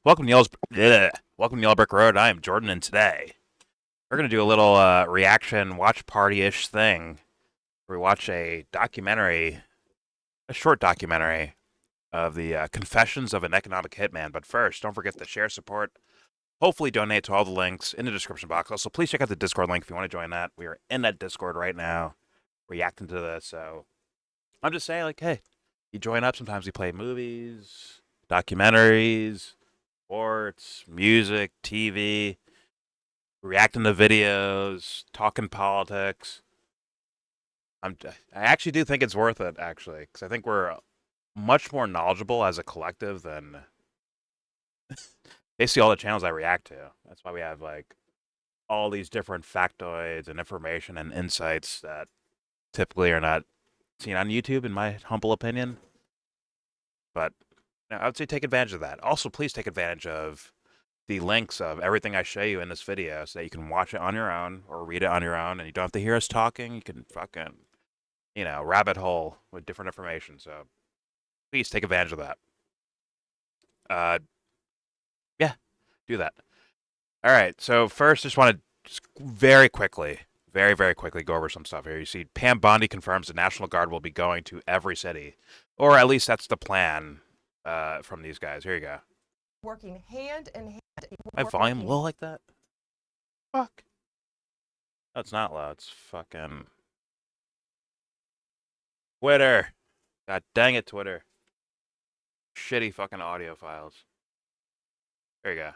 Welcome to Yellow Brick Road. I am Jordan, and today we're gonna do a little reaction watch party-ish thing. Where we watch a documentary, a short documentary of the Confessions of an Economic Hitman. But first, don't forget to share, support, hopefully donate to all the links in the description box. Also, please check out the Discord link if you want to join that. We are in that Discord right now, reacting to this. So I'm just saying, like, hey, you join up. Sometimes we play movies, documentaries, sports, music, TV, reacting to videos, talking politics. I actually do think it's worth it, actually, because I think we're much more knowledgeable as a collective than basically all the channels I react to. That's why we have like all these different factoids and information and insights that typically are not seen on YouTube, in my humble opinion. But I would say take advantage of that. Also, please take advantage of the links of everything I show you in this video so that you can watch it on your own or read it on your own and you don't have to hear us talking. You can fucking, rabbit hole with different information. So please take advantage of that. Uh, yeah, do that. All right. So first, just want to very quickly, very, very quickly go over some stuff here. You see, Pam Bondi confirms the National Guard will be going to every city, or at least that's the plan from these guys. Here you go. Working hand in hand. My volume low like that? Fuck. No, it's not low. It's fucking Twitter. God dang it, Twitter. Shitty fucking audio files. There you go.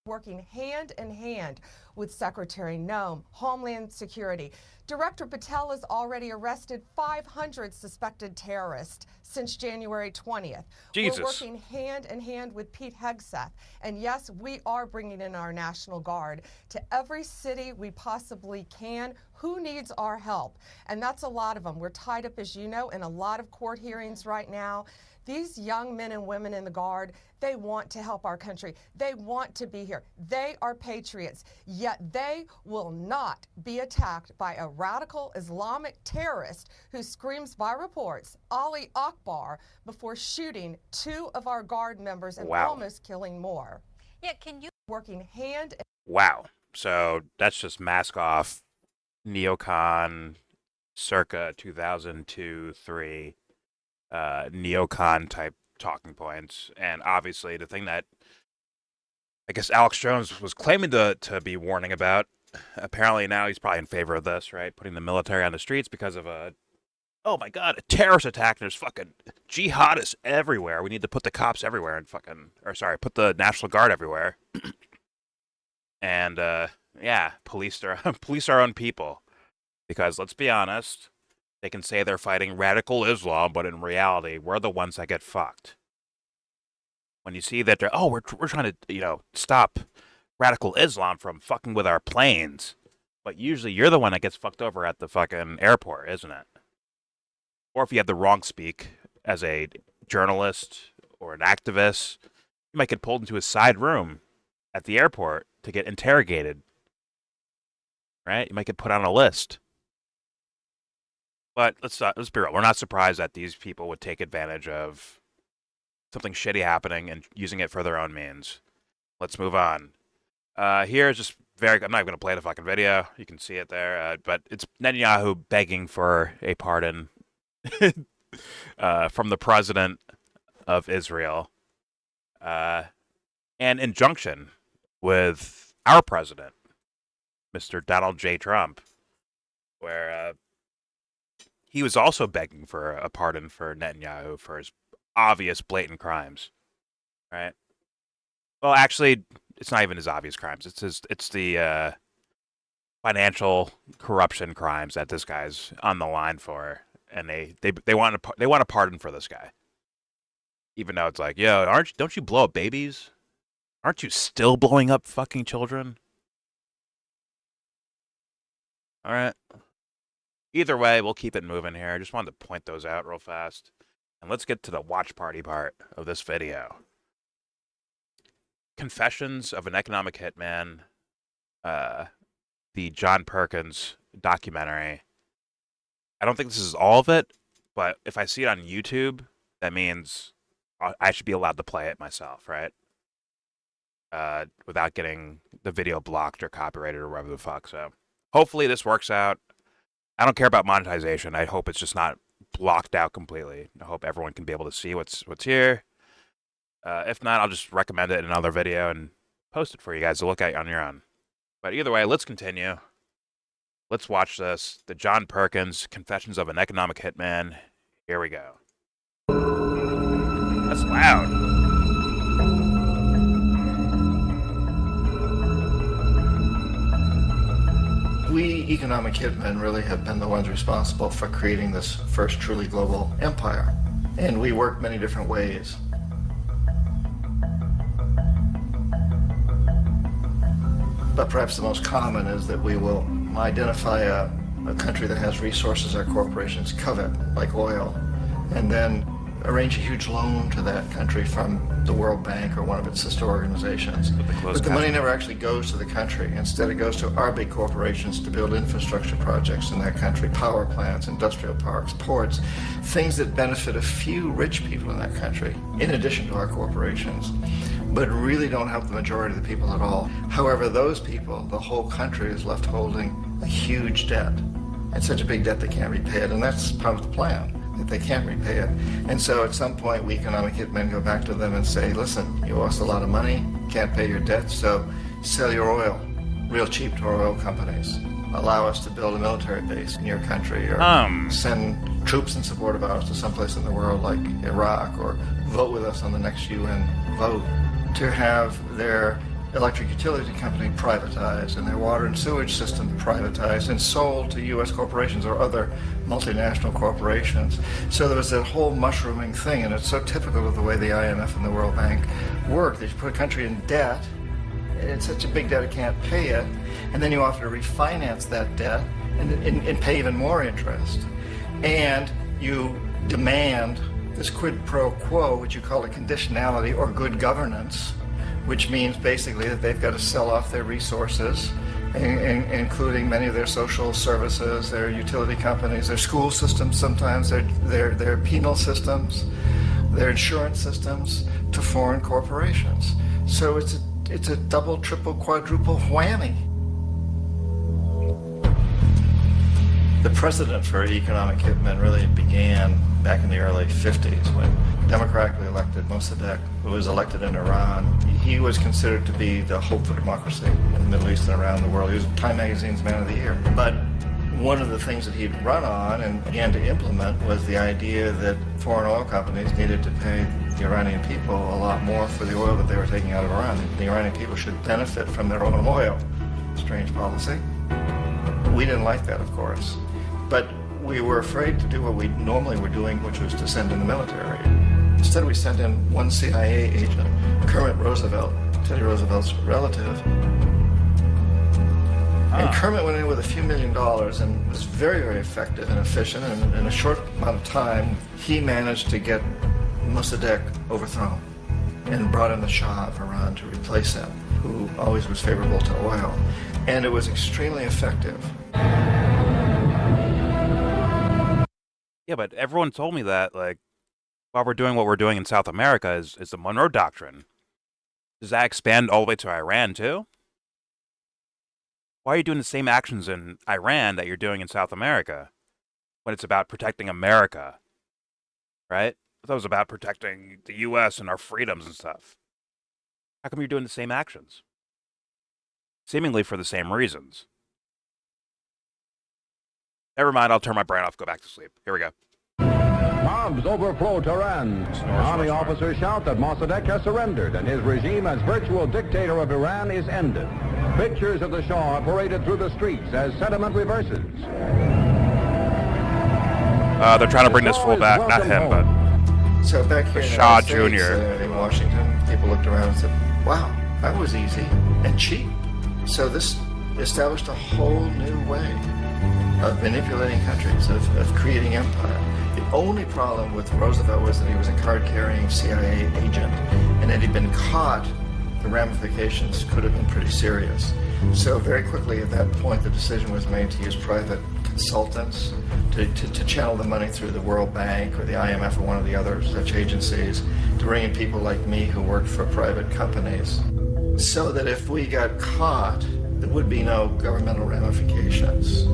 Working hand in hand with Secretary Noem, Homeland Security. Director Patel has already arrested 500 suspected terrorists since January 20th. Jesus. We're working hand in hand with Pete Hegseth. And yes, we are bringing in our National Guard to every city we possibly can. Who needs our help? And that's a lot of them. We're tied up, as you know, in a lot of court hearings right now. These young men and women in the Guard, they want to help our country. They want to be here. They are patriots, yet they will not be attacked by a radical Islamic terrorist who screams by reports, Ali Akbar, before shooting 2 of our Guard members and almost killing more. Yeah, can you working hand? Wow. So that's just mask off neocon circa 2002-3 neocon type talking points. And obviously the thing that I guess Alex Jones was claiming to be warning about, apparently now he's probably in favor of this, right? Putting the military on the streets because of oh my god, a terrorist attack. There's fucking jihadists everywhere. We need to put the cops everywhere and put the National Guard everywhere. And yeah, police our own people. Because let's be honest, they can say they're fighting radical Islam, but in reality, we're the ones that get fucked. When you see that we're trying to, stop radical Islam from fucking with our planes, but usually you're the one that gets fucked over at the fucking airport, isn't it? Or if you have the wrong speak as a journalist or an activist, you might get pulled into a side room at the airport to get interrogated. Right? You might get put on a list. But let's be real. We're not surprised that these people would take advantage of something shitty happening and using it for their own means. Let's move on. Here's just I'm not even going to play the fucking video. You can see it there. But it's Netanyahu begging for a pardon from the president of Israel. An injunction with our president, Mr. Donald J. Trump, where he was also begging for a pardon for Netanyahu for his obvious, blatant crimes, right? Well, actually, it's not even his obvious crimes. It's the financial corruption crimes that this guy's on the line for, and they want a pardon for this guy, even though it's like, yo, don't you blow up babies? Aren't you still blowing up fucking children? All right. Either way, we'll keep it moving here. I just wanted to point those out real fast. And let's get to the watch party part of this video. Confessions of an Economic Hitman, the John Perkins documentary. I don't think this is all of it, but if I see it on YouTube, that means I should be allowed to play it myself, right? Without getting the video blocked or copyrighted or whatever the fuck. So hopefully this works out. I don't care about monetization. I hope it's just not blocked out completely. I hope everyone can be able to see what's here. If not, I'll just recommend it in another video and post it for you guys to look at on your own. But either way, let's continue. Let's watch this. The John Perkins, Confessions of an Economic Hitman. Here we go. That's loud. We economic hitmen really have been the ones responsible for creating this first truly global empire. And we work many different ways. But perhaps the most common is that we will identify a country that has resources our corporations covet, like oil, and then arrange a huge loan to that country from the World Bank or one of its sister organizations. But the money never actually goes to the country. Instead, it goes to our big corporations to build infrastructure projects in that country, power plants, industrial parks, ports, things that benefit a few rich people in that country, in addition to our corporations, but really don't help the majority of the people at all. However, those people, the whole country is left holding a huge debt. It's such a big debt they can't repay it, and that's part of the plan, that they can't repay it. And so at some point, we economic hitmen go back to them and say, listen, you owe us a lot of money, can't pay your debt, so sell your oil real cheap to our oil companies. Allow us to build a military base in your country, or send troops in support of ours to someplace in the world like Iraq, or vote with us on the next UN vote. To have their electric utility company privatized and their water and sewage system privatized and sold to U.S. corporations or other multinational corporations. So there was that whole mushrooming thing, and it's so typical of the way the IMF and the World Bank work. They put a country in debt, it's such a big debt it can't pay it, and then you offer to refinance that debt and pay even more interest. And you demand this quid pro quo, which you call a conditionality or good governance, which means basically that they've got to sell off their resources, including many of their social services, their utility companies, their school systems sometimes, their penal systems, their insurance systems, to foreign corporations. So it's a double, triple, quadruple whammy. The precedent for economic hitmen really began back in the early 50s when democratically elected Mossadegh, who was elected in Iran, he was considered to be the hope for democracy in the Middle East and around the world. He was Time Magazine's Man of the Year. But one of the things that he'd run on and began to implement was the idea that foreign oil companies needed to pay the Iranian people a lot more for the oil that they were taking out of Iran. The Iranian people should benefit from their own oil. Strange policy. We didn't like that, of course. But we were afraid to do what we normally were doing, which was to send in the military. Instead, we sent in one CIA agent, Kermit Roosevelt, Teddy Roosevelt's relative. And Kermit went in with a few $1 million and was very, very effective and efficient. And in a short amount of time, he managed to get Mossadegh overthrown and brought in the Shah of Iran to replace him, who always was favorable to oil. And it was extremely effective. Yeah, but everyone told me that, like, while we're doing what we're doing in South America is the Monroe Doctrine. Does that expand all the way to Iran, too? Why are you doing the same actions in Iran that you're doing in South America when it's about protecting America, right? I thought it was about protecting the U.S. and our freedoms and stuff. How come you're doing the same actions? Seemingly for the same reasons. Never mind, I'll turn my brain off, go back to sleep. Here we go. Bombs overflow Tehran. Army officers shout that Mossadegh has surrendered and his regime as virtual dictator of Iran is ended. Pictures of the Shah are paraded through the streets as sentiment reverses. They're trying to bring this fool back, not him, but so back here in Shah the United States, Jr. In Washington, people looked around and said, wow, that was easy and cheap. So this established a whole new way of manipulating countries, of creating empire. The only problem with Roosevelt was that he was a card-carrying CIA agent, and had he been caught, the ramifications could have been pretty serious. So very quickly at that point, the decision was made to use private consultants to channel the money through the World Bank or the IMF or one of the other such agencies, to bring in people like me who worked for private companies, so that if we got caught, there would be no governmental ramifications.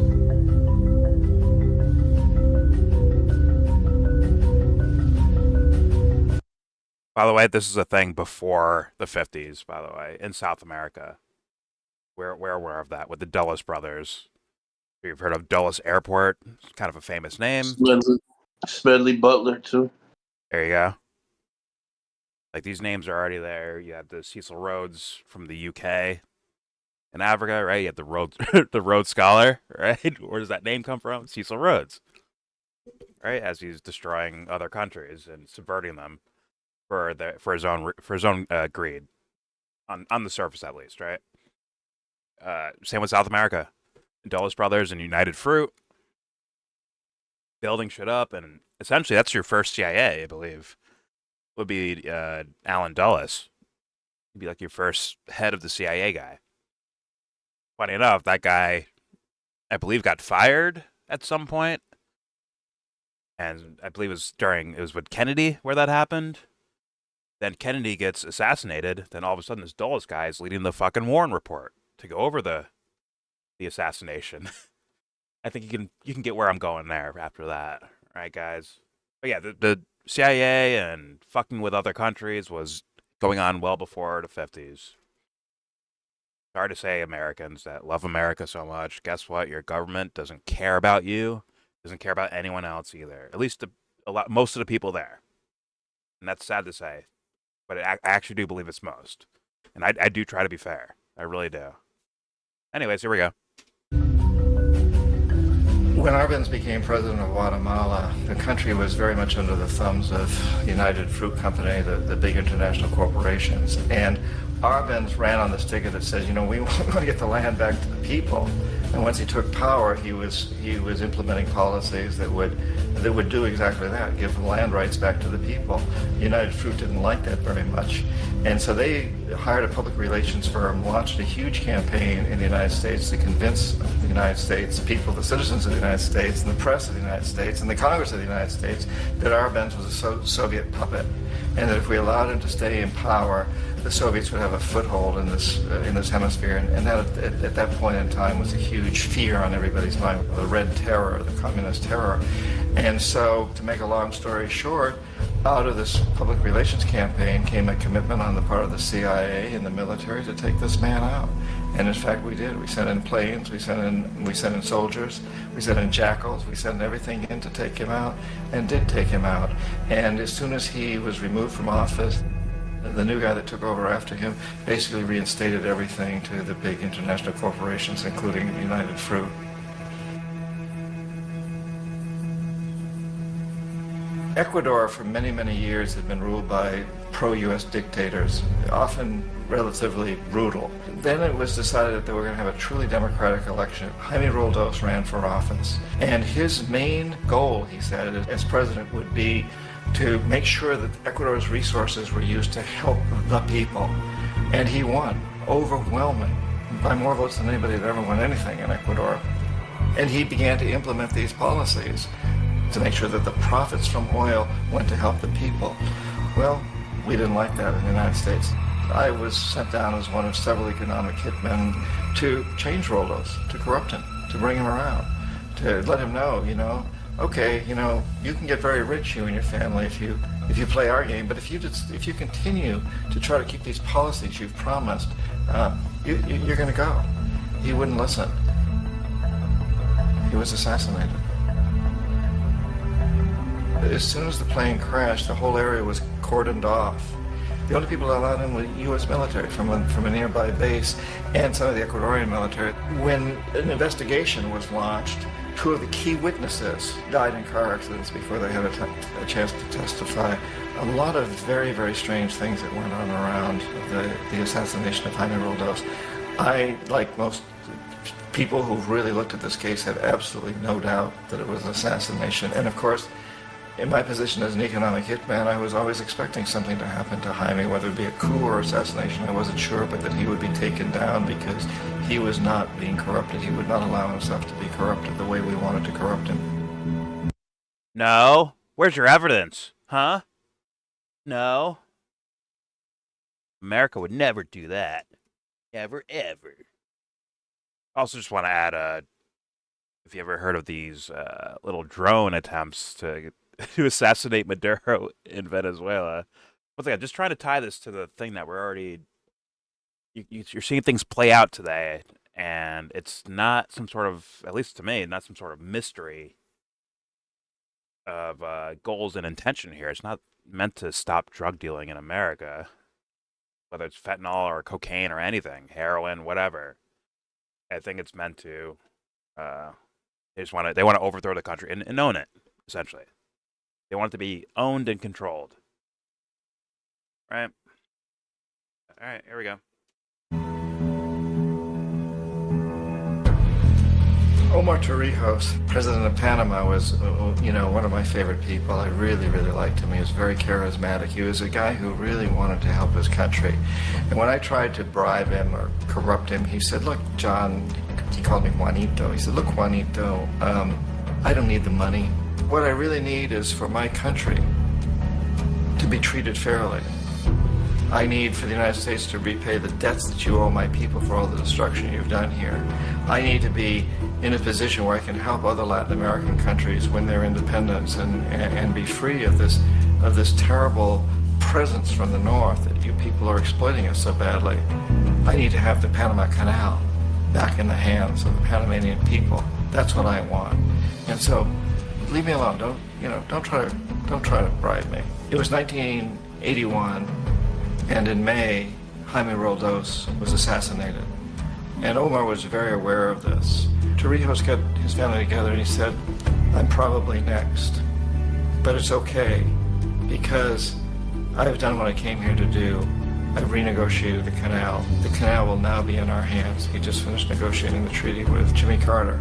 By the way, this is a thing before the 50s, by the way, in South America. We're aware of that with the Dulles brothers. You've heard of Dulles Airport. It's kind of a famous name. Smedley Butler, too. There you go. Like, these names are already there. You have the Cecil Rhodes from the UK in Africa, right? You have the Rhodes Scholar, right? Where does that name come from? Cecil Rhodes, right? As he's destroying other countries and subverting them for his own greed, on the surface at least, right? Same with South America. Dulles Brothers and United Fruit building shit up, and essentially that's your first CIA, I believe. Would be Alan Dulles. He'd be like your first head of the CIA guy. Funny enough, that guy, I believe, got fired at some point, and I believe it was with Kennedy where that happened. Then Kennedy gets assassinated. Then all of a sudden, this Dulles guy is leading the fucking Warren Report to go over the assassination. I think you can get where I'm going there after that, right, guys? But yeah, the CIA and fucking with other countries was going on well before the 50s. Sorry to say, Americans that love America so much, guess what? Your government doesn't care about you, doesn't care about anyone else either. At least most of the people there. And that's sad to say, but I actually do believe it's most. And I do try to be fair. I really do. Anyways, here we go. When Arbenz became president of Guatemala, the country was very much under the thumbs of United Fruit Company, the big international corporations. And Arbenz ran on this ticket that says, we want to get the land back to the people. And once he took power, he was implementing policies that would do exactly that, give the land rights back to the people. United Fruit didn't like that very much. And so they hired a public relations firm, launched a huge campaign in the United States to convince the United States people, the citizens of the United States, and the press of the United States, and the Congress of the United States, that Arbenz was a Soviet puppet, and that if we allowed him to stay in power, the Soviets would have a foothold in this hemisphere. And that at that point in time was a huge fear on everybody's mind, the Red Terror, the Communist Terror. And so, to make a long story short, out of this public relations campaign came a commitment on the part of the CIA and the military to take this man out. And in fact, we did. We sent in planes, we sent in soldiers, we sent in jackals, we sent everything in to take him out, and did take him out. And as soon as he was removed from office, the new guy that took over after him basically reinstated everything to the big international corporations, including United Fruit. Ecuador for many, many years had been ruled by pro-U.S. dictators, often relatively brutal. Then it was decided that they were going to have a truly democratic election. Jaime Roldos ran for office, and his main goal, he said, as president would be to make sure that Ecuador's resources were used to help the people. And he won, overwhelming, by more votes than anybody had ever won anything in Ecuador. And he began to implement these policies to make sure that the profits from oil went to help the people. Well, we didn't like that in the United States. I was sent down as one of several economic hitmen to change Roldos, to corrupt him, to bring him around, to let him know, okay, you can get very rich, you and your family, if you play our game, but if you continue to try to keep these policies you've promised, you're going to go. He wouldn't listen. He was assassinated. As soon as the plane crashed, the whole area was cordoned off. The only people allowed in were U.S. military from a nearby base and some of the Ecuadorian military. When an investigation was launched, 2 of the key witnesses died in car accidents before they had a chance to testify. A lot of very, very strange things that went on around the assassination of Jaime Roldos. I, like most people who've really looked at this case, have absolutely no doubt that it was an assassination. And of course, In my position as an economic hitman, I was always expecting something to happen to Jaime, whether it be a coup or assassination. I wasn't sure, but that he would be taken down because he was not being corrupted. He would not allow himself to be corrupted the way we wanted to corrupt him. No. Where's your evidence? Huh? No. America would never do that. Never, ever. I also just want to add, if you ever heard of these little drone attempts to assassinate Maduro in Venezuela. Once again, just trying to tie this to the thing that we're already... You're seeing things play out today, and it's not some sort of, at least to me, not some sort of mystery of goals and intention here. It's not meant to stop drug dealing in America, whether it's fentanyl or cocaine or anything, heroin, whatever. I think it's meant to... they want to overthrow the country and own it, essentially. They want it to be owned and controlled. Right? All right, here we go. Omar Torrijos, president of Panama, was, one of my favorite people. I really, really liked him. He was very charismatic. He was a guy who really wanted to help his country. And when I tried to bribe him or corrupt him, he said, look, John, he called me Juanito. He said, look, Juanito, I don't need the money. What I really need is for my country to be treated fairly. I need for the United States to repay the debts that you owe my people for all the destruction you've done here. I need to be in a position where I can help other Latin American countries win their independence and be free of this terrible presence from the north that you people are exploiting us so badly. I need to have the Panama Canal back in the hands of the Panamanian people. That's what I want. And so, leave me alone. Don't try to bribe me. It was 1981, and in May, Jaime Roldos was assassinated. And Omar was very aware of this. Torrijos got his family together and he said, I'm probably next, but it's okay because I've done what I came here to do. I've renegotiated the canal. The canal will now be in our hands. He just finished negotiating the treaty with Jimmy Carter.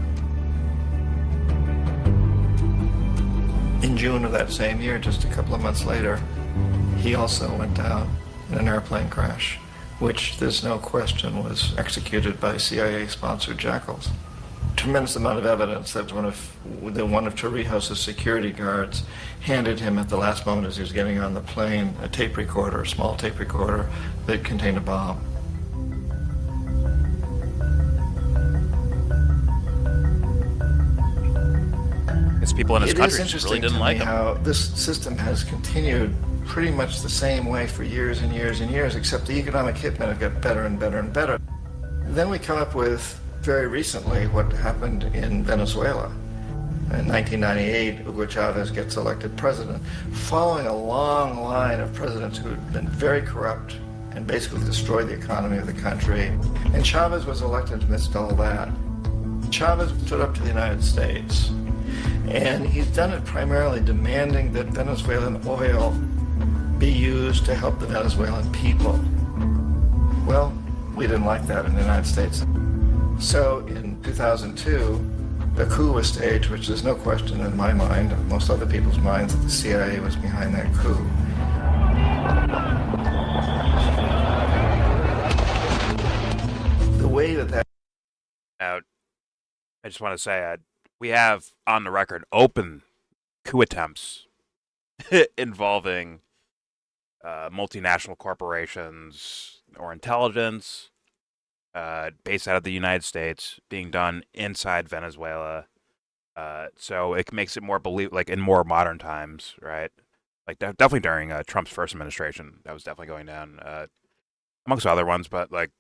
In June of that same year, just a couple of months later, he also went down in an airplane crash, which there's no question was executed by CIA-sponsored jackals. Tremendous amount of evidence that one of Torrijos' security guards handed him at the last moment as he was getting on the plane a tape recorder, a small tape recorder that contained a bomb. People in his country just really didn't like him. How this system has continued pretty much the same way for years and years and years, except the economic hitmen have got better and better and better. Then we come up with, very recently, what happened in Venezuela. In 1998, Hugo Chavez gets elected president, following a long line of presidents who had been very corrupt and basically destroyed the economy of the country. And Chavez was elected amidst all that. Chavez stood up to the United States. And he's done it primarily demanding that Venezuelan oil be used to help the Venezuelan people. Well, we didn't like that in the United States. So in 2002, a coup was staged, which there's no question in my mind, and most other people's minds, that the CIA was behind that coup. The way that Out. I just want to say, we have on the record open coup attempts involving multinational corporations or intelligence based out of the United States being done inside Venezuela. So it makes it more like in more modern times, right? Like definitely during Trump's first administration, that was definitely going down amongst other ones, but like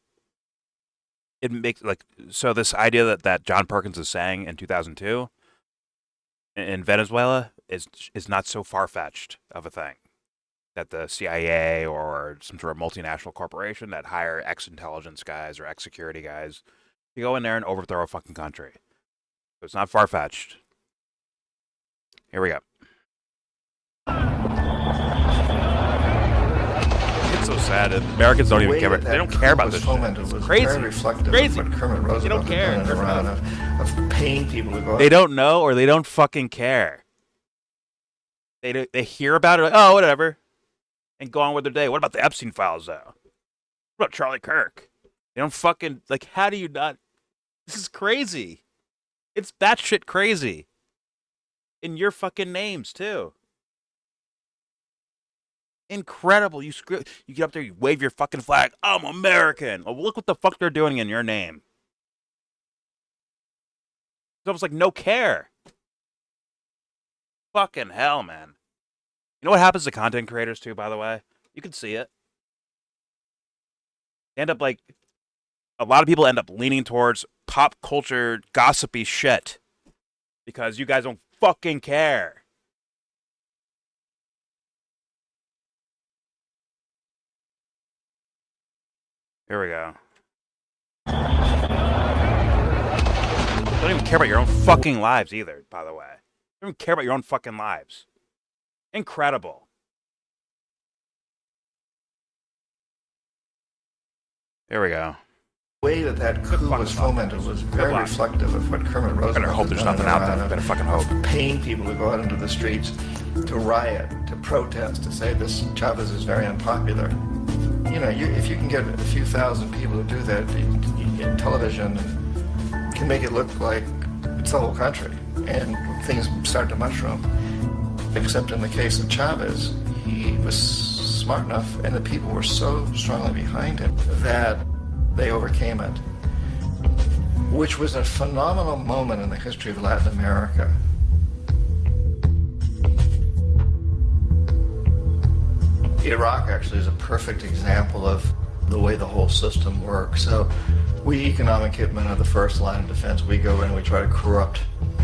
it makes so this idea that John Perkins is saying in 2002 in Venezuela is not so far-fetched of a thing, that the CIA or some sort of multinational corporation that hire ex-intelligence guys or ex-security guys to go in there and overthrow a fucking country. So it's not far-fetched. Here we go. It's so sad. Americans don't even care. They don't care about this shit. It's crazy. Very reflective Crazy. of what Kermit Roosevelt They don't care. had done in Iran, of paying people to go out. They don't know or they don't fucking care. They hear about it, like, oh, whatever, and go on with their day. What about the Epstein files, though? What about Charlie Kirk? They don't fucking, like, how do you not? This is crazy. It's batshit crazy. In your fucking names, too. Incredible. You get up there, you wave your fucking flag. I'm American. Oh, look what the fuck they're doing in your name. It's almost like no care. Fucking hell, man. You know what happens to content creators, too, by the way? You can see it. They end up like, a lot of people end up leaning towards pop culture gossipy shit because you guys don't fucking care. Here we go. Don't even care about your own fucking lives either, by the way. Don't even care about your own fucking lives. Incredible. Here we go. The way that coup was fomented was very reflective of what Kermit Roosevelt Better hope there's nothing out there. Better fucking hope. Paying people to go out into the streets, to riot, to protest, to say this Chavez is very unpopular. You know, if you can get a few thousand people to do that in television, can make it look like it's the whole country, and things start to mushroom. Except in the case of Chavez, he was smart enough, and the people were so strongly behind him that they overcame it, which was a phenomenal moment in the history of Latin America. Iraq actually is a perfect example of the way the whole system works. So we economic hitmen are the first line of defense. We go in and we try to corrupt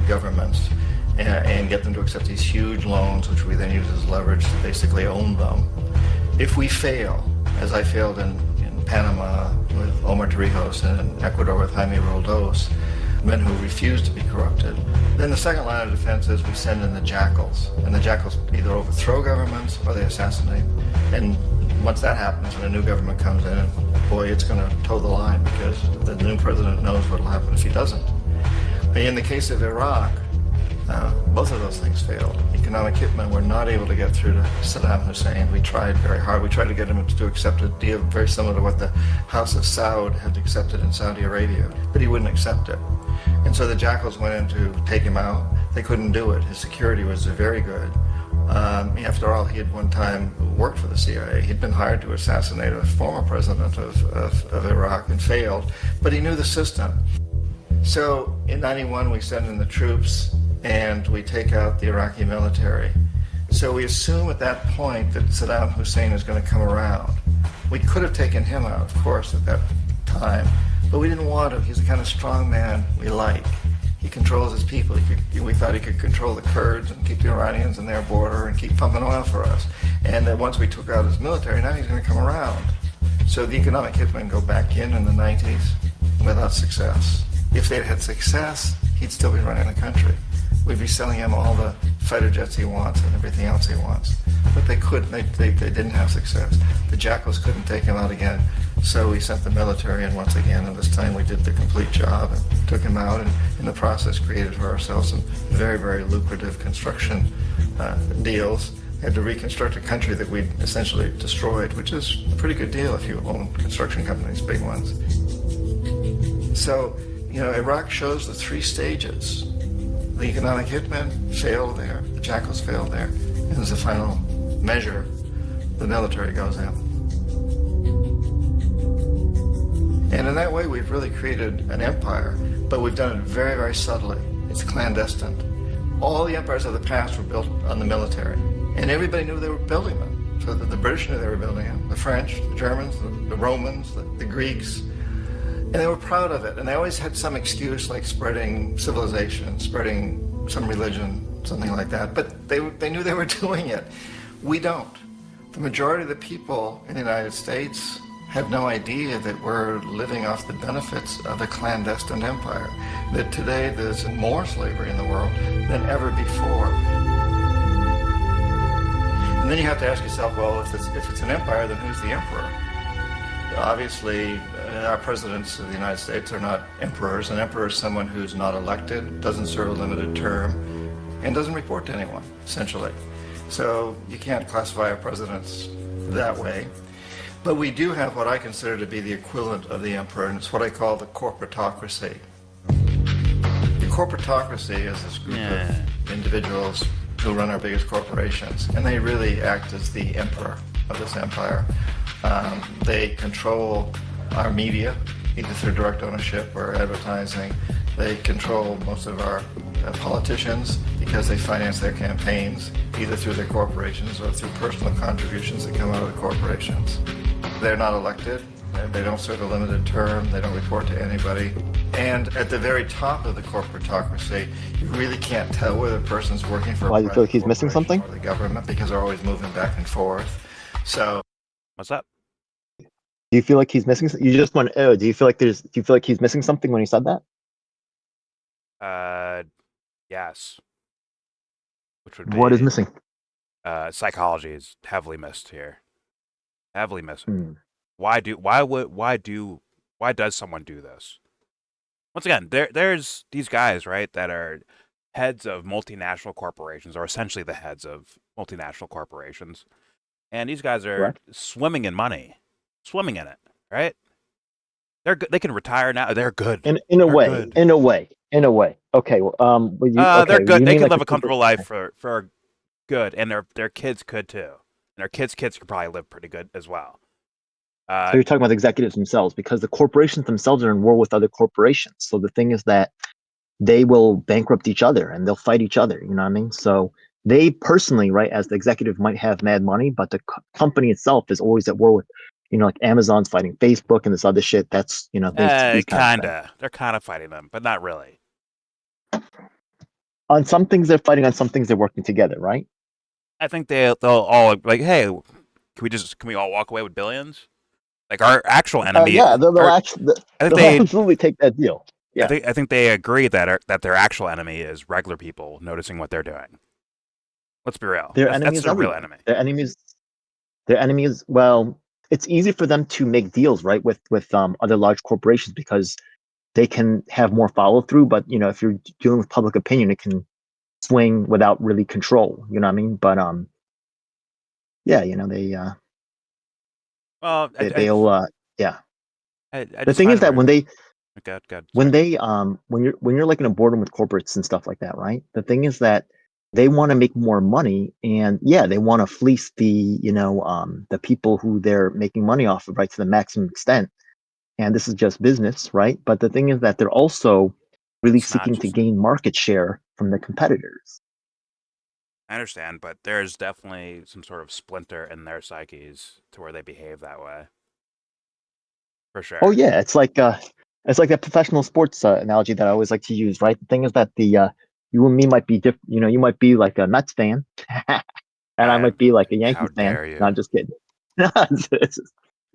governments and get them to accept these huge loans, which we then use as leverage to basically own them. If we fail, as I failed in Panama with Omar Torrijos and in Ecuador with Jaime Roldos, men who refuse to be corrupted, then the second line of defense is we send in the jackals. And the jackals either overthrow governments or they assassinate. And once that happens and a new government comes in, boy, it's going to toe the line because the new president knows what will happen if he doesn't. In the case of Iraq, both of those things failed. Economic hitmen were not able to get through to Saddam Hussein. We tried very hard. We tried to get him to accept a deal very similar to what the House of Saud had accepted in Saudi Arabia, but he wouldn't accept it. And so the jackals went in to take him out. They couldn't do it. His security was very good. After all, he had one time worked for the CIA. He'd been hired to assassinate a former president of Iraq and failed, but he knew the system. So in '91, we send in the troops and we take out the Iraqi military. So we assume at that point that Saddam Hussein is going to come around. We could have taken him out, of course, at that time, but we didn't want to. He's the kind of strong man we like. He controls his people. We thought he could control the Kurds and keep the Iranians in their border and keep pumping oil for us. And then once we took out his military, now he's going to come around. So the economic hitmen go back in the 90s without success. If they'd had success, he'd still be running the country. We'd be selling him all the fighter jets he wants and everything else he wants. But they couldn't. They didn't have success. The jackals couldn't take him out again. So we sent the military in once again, and this time we did the complete job and took him out, and in the process created for ourselves some very, very lucrative construction deals. We had to reconstruct a country that we'd essentially destroyed, which is a pretty good deal if you own construction companies, big ones. So, you know, Iraq shows the three stages. The economic hitmen failed there, the jackals failed there, and as a final measure, the military goes in. And in that way, we've really created an empire, but we've done it very, very subtly. It's clandestine. All the empires of the past were built on the military, and everybody knew they were building them. So the British knew they were building them, the French, the Germans, the Romans, the Greeks. And they were proud of it, and they always had some excuse like spreading civilization, spreading some religion, something like that. But they knew they were doing it. We don't. The majority of the people in the United States have no idea that we're living off the benefits of a clandestine empire, that today there's more slavery in the world than ever before. And then you have to ask yourself, well, if it's an empire, then who's the emperor? Obviously, our presidents of the United States are not emperors. An emperor is someone who's not elected, doesn't serve a limited term, and doesn't report to anyone, essentially. So you can't classify our presidents that way. But we do have what I consider to be the equivalent of the emperor, and it's what I call the corporatocracy. The corporatocracy is this group of individuals who run our biggest corporations, and they really act as the emperor of this empire. They control our media, either through direct ownership or advertising. They control most of our politicians because they finance their campaigns, either through their corporations or through personal contributions that come out of the corporations. They're not elected. They don't serve a limited term. They don't report to anybody. And at the very top of the corporatocracy, you really can't tell whether a person's working for Why a do you feel like he's private missing corporation something? or the government, because they're always moving back and forth. So What's up? Do you feel like he's missing? You just want. Oh, do you feel like there's? Do you feel like he's missing something when he said that? Yes. Which would What is be missing? psychology is heavily missed here. Heavily missing. Hmm. Why does someone do this? Once again, there's these guys, right, that are heads of multinational corporations, or essentially the heads of multinational corporations. And these guys are Correct. swimming in money. Swimming in it, right? They're good. They can retire now. They're good. In a They're way. good. In a way. In a way. Okay. Well, would you? They're Okay. good. You They mean can like live the a corporate? comfortable life for good, and their kids could too. And their kids' kids could probably live pretty good as well. So you're talking about the executives themselves, because the corporations themselves are in war with other corporations. So the thing is that they will bankrupt each other and they'll fight each other. You know what I mean? So they personally, right, as the executive, might have mad money, but the company itself is always at war with, like Amazon's fighting Facebook and this other shit. That's these kind of things. Kinda. They're kind of fighting them, but not really. On some things they're fighting, on some things they're working together, right? I think they'll all like, hey, can we all walk away with billions? Like our actual enemy, Yeah, they'll our, actually I think they'll they absolutely take that deal. Yeah. I think they agree that their actual enemy is regular people noticing what they're doing. Let's be real. Their That's enemy that's is their real everyone. enemy. Their enemy is, well, it's easy for them to make deals, right, with other large corporations, because they can have more follow through. But if you're dealing with public opinion, it can swing without really control. You know what I mean? But yeah, Well, they'll yeah. I The just thing is find that where God, when sorry. they when you're like in a boardroom with corporates and stuff like that, right? The thing is that they want to make more money, and yeah, they want to fleece the people who they're making money off of, right, to the maximum extent. And this is just business, right? But the thing is that they're also really It's not seeking to just. gain market share from the competitors. I understand, but there's definitely some sort of splinter in their psyches to where they behave that way. For Oh sure. yeah, it's like that professional sports analogy that I always like to use, right? The thing is that the you and me might be different. You might be like a Mets fan, and I Uh, might be like a how Yankees fan. dare No, I'm you? just kidding.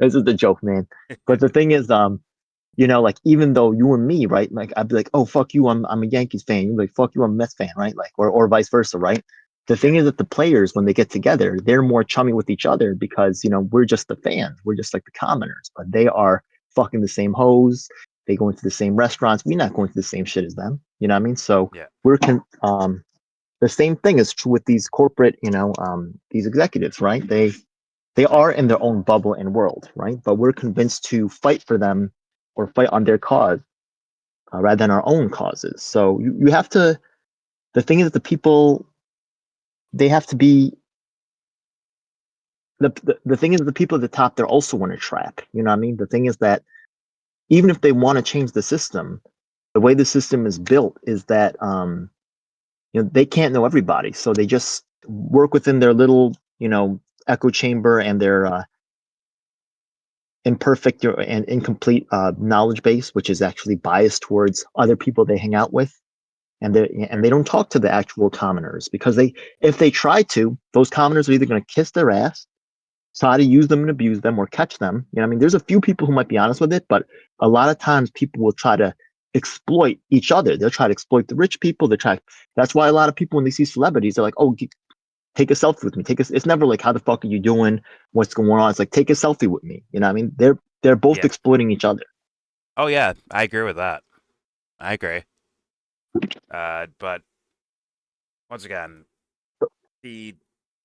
This is the joke, man. But the thing is, like, even though you and me, right? Like, I'd be like, oh fuck you, I'm a Yankees fan. You're like, fuck you, I'm a Mets fan, right? Like, or vice versa, right? The Yeah. thing is that the players, when they get together, they're more chummy with each other because we're just the fans, we're just like the commoners, but they are fucking the same hoes. They go into the same restaurants. We're not going to the same shit as them. You know what I mean? So Yeah. the same thing is true with these corporate, these executives, right? They are in their own bubble and world, right? But we're convinced to fight for them or fight on their cause rather than our own causes. So you have to. The thing is that the people, they have to be. The thing is that the people at the top, they're also in a trap. You know what I mean? The thing is that even if they want to change the system, the way the system is built is that they can't know everybody, so they just work within their little echo chamber and their imperfect and incomplete knowledge base, which is actually biased towards other people they hang out with, and they don't talk to the actual commoners, because if they try to, those commoners are either going to kiss their ass, try to use them and abuse them, or catch them. I mean, there's a few people who might be honest with it, but a lot of times people will try to exploit each other. They'll try to exploit the rich people. That's why a lot of people, when they see celebrities, they're like, oh, take a selfie with me. It's never like, how the fuck are you doing? What's going on? It's like, take a selfie with me. You know what I mean? They're both Yeah. exploiting each other. Oh yeah, I agree with that. I agree. But once again, the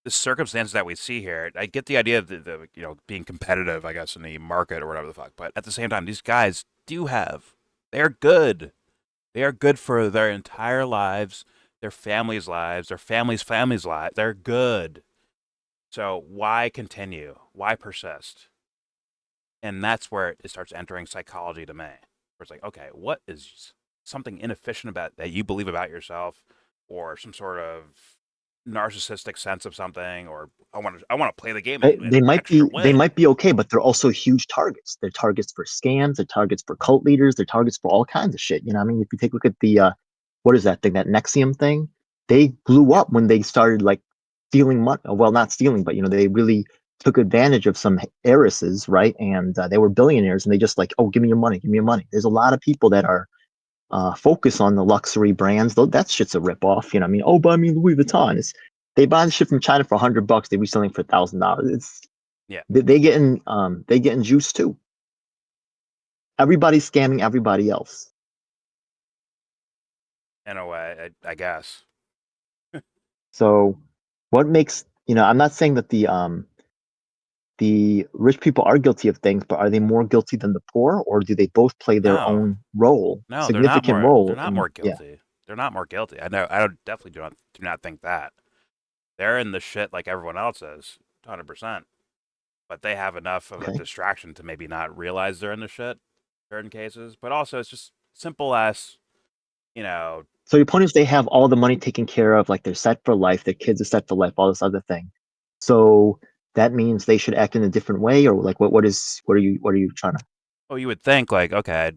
the circumstances that we see here, I get the idea of the being competitive, I guess, in the market or whatever the fuck. But at the same time, these guys they're good. They are good for their entire lives, their families' lives, their families' lives. They're good. So why continue? Why persist? And that's where it starts entering psychology to me. Where it's like, okay, what is something inefficient about that you believe about yourself, or some sort of narcissistic sense of something, or I want to play the game and They might extra be win. okay, but they're also huge targets. They're targets for scams. They're targets for cult leaders. They're targets for all kinds of shit. You know, what I mean, if you take a look at the what is that thing, that Nexium thing? They blew Yep. up when they started like stealing money. Well, not stealing, but they really took advantage of some heiresses, right? And they were billionaires, and they just like, oh, give me your money, give me your money. There's a lot of people that are focus on the luxury brands. Though that shit's a ripoff. You know, what I mean, oh, buy me Louis Vuitton. They buy the shit from China for $100. They reselling for $1,000. It's Yeah. they getting juice too. Everybody's scamming everybody else. In a way, I guess. So what makes I'm not saying that the rich people are guilty of things, but are they more guilty than the poor, or do they both play their No, own role, no, they're not significant more. They're role not in more guilty. They're not more guilty. I know. I definitely do not think that they're in the shit like everyone else is, 100%. But they have enough of a okay. distraction to maybe not realize they're in the shit in certain cases. But also, it's just simple as, you know, So your point is they have all the money taken care of, like they're set for life, their kids are set for life, all this other thing. So that means they should act in a different way, or like what are you trying to? oh, you would think like, okay,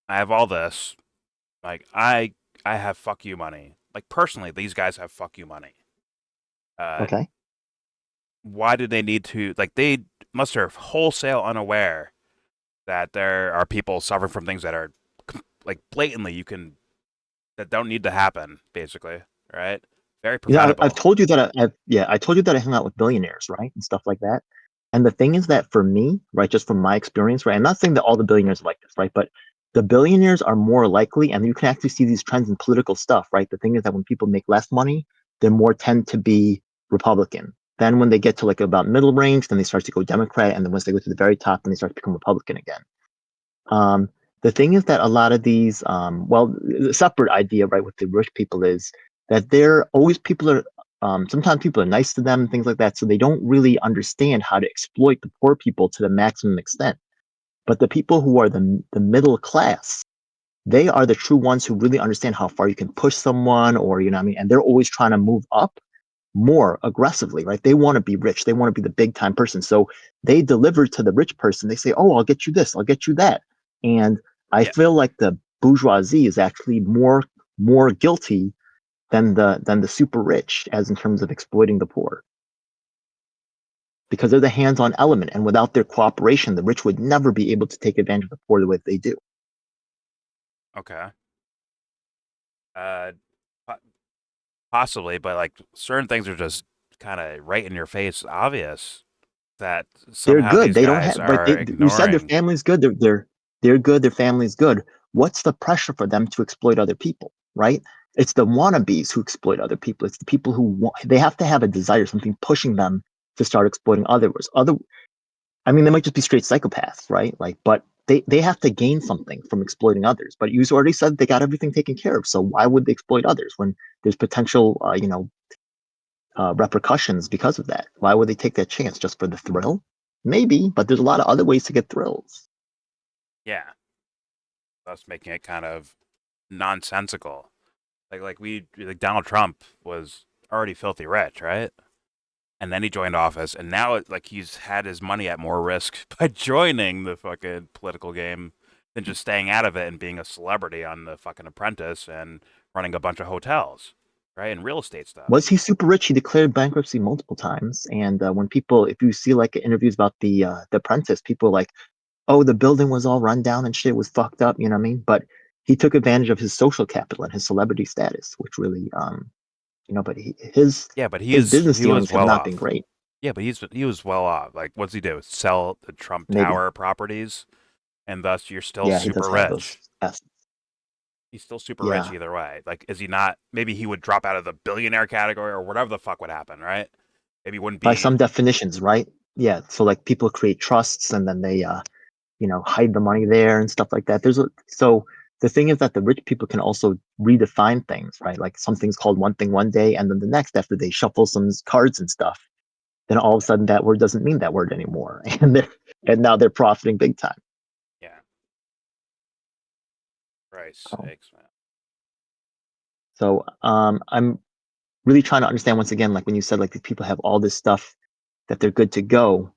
I have all this. Like, I have fuck you money. Like, personally, these guys have fuck you money. Uh, Okay. why do they need to? Like, they must are wholesale unaware that there are people suffering from things that are like blatantly that don't need to happen. Basically, right? Very I've preventable. told you that I told you that I hang out with billionaires, right, and stuff like that. And the thing is that for me, right, just from my experience, right, I'm not saying that all the billionaires are like this, right, but the billionaires are more likely, and you can actually see these trends in political stuff, right. The thing is that when people make less money, they more tend to be Republican. Then when they get to like about middle range, then they start to go Democrat, and then once they go to the very top, then they start to become Republican again. Um, the thing is that a lot of these, well, the separate idea, right, with the rich people is that they're always people are. Sometimes people are nice to them and things like that, so they don't really understand how to exploit the poor people to the maximum extent. But the people who are the middle class, they are the true ones who really understand how far you can push someone, or what I mean, and they're always trying to move up more aggressively, right? They want to be rich, they want to be the big time person. So they deliver to the rich person. They say, "Oh, I'll get you this, I'll get you that." And I Yeah. feel like the bourgeoisie is actually more guilty than the super rich as in terms of exploiting the poor because they're the hands-on element, and without their cooperation the rich would never be able to take advantage of the poor the way they do. Okay. Uh, possibly, but like certain things are just kind of right in your face, obvious that They're somehow good. these They don't guys have, but are you said their ignoring. family's good. They're good. Their family's good. What's the pressure for them to exploit other people, right? It's the wannabes who exploit other people. It's the people who they have to have a desire, something pushing them to start exploiting others. I mean, they might just be straight psychopaths, right? Like, but they have to gain something from exploiting others. But you already said they got everything taken care of. So why would they exploit others when there's potential, repercussions because of that? Why would they take that chance just for the thrill? Maybe, but there's a lot of other ways to get thrills. Yeah, thus making it kind of nonsensical. Like Donald Trump was already filthy rich, right? And then he joined office, and now like he's had his money at more risk by joining the fucking political game than just staying out of it and being a celebrity on the fucking Apprentice and running a bunch of hotels, right, and real estate stuff. Was he super rich? He declared bankruptcy multiple times. And when people, if you see like interviews about the Apprentice, people are like, "Oh, the building was all run down and shit was fucked up." You know what I mean? But he took advantage of his social capital and his celebrity status, which really, but Yeah, but his business he was dealings have well not been off. great. Yeah, but he was well off. Like, what's he do? Sell the Trump Maybe, Tower properties, and thus you're still yeah, he does super have those rich. assets. He's still super rich Yeah, either way. Like, is he not? Maybe he would drop out of the billionaire category or whatever the fuck would happen, right? Maybe it wouldn't By be. some definitions, right? Yeah. So like people create trusts and then they hide the money there and stuff like that. So the thing is that the rich people can also redefine things, right? Like something's called one thing one day, and then the next, after they shuffle some cards and stuff, then all of a sudden that word doesn't mean that word anymore, and now they're profiting big time. Yeah. Christ's So, sakes, man. so I'm really trying to understand once again, like when you said like these people have all this stuff that they're good to go.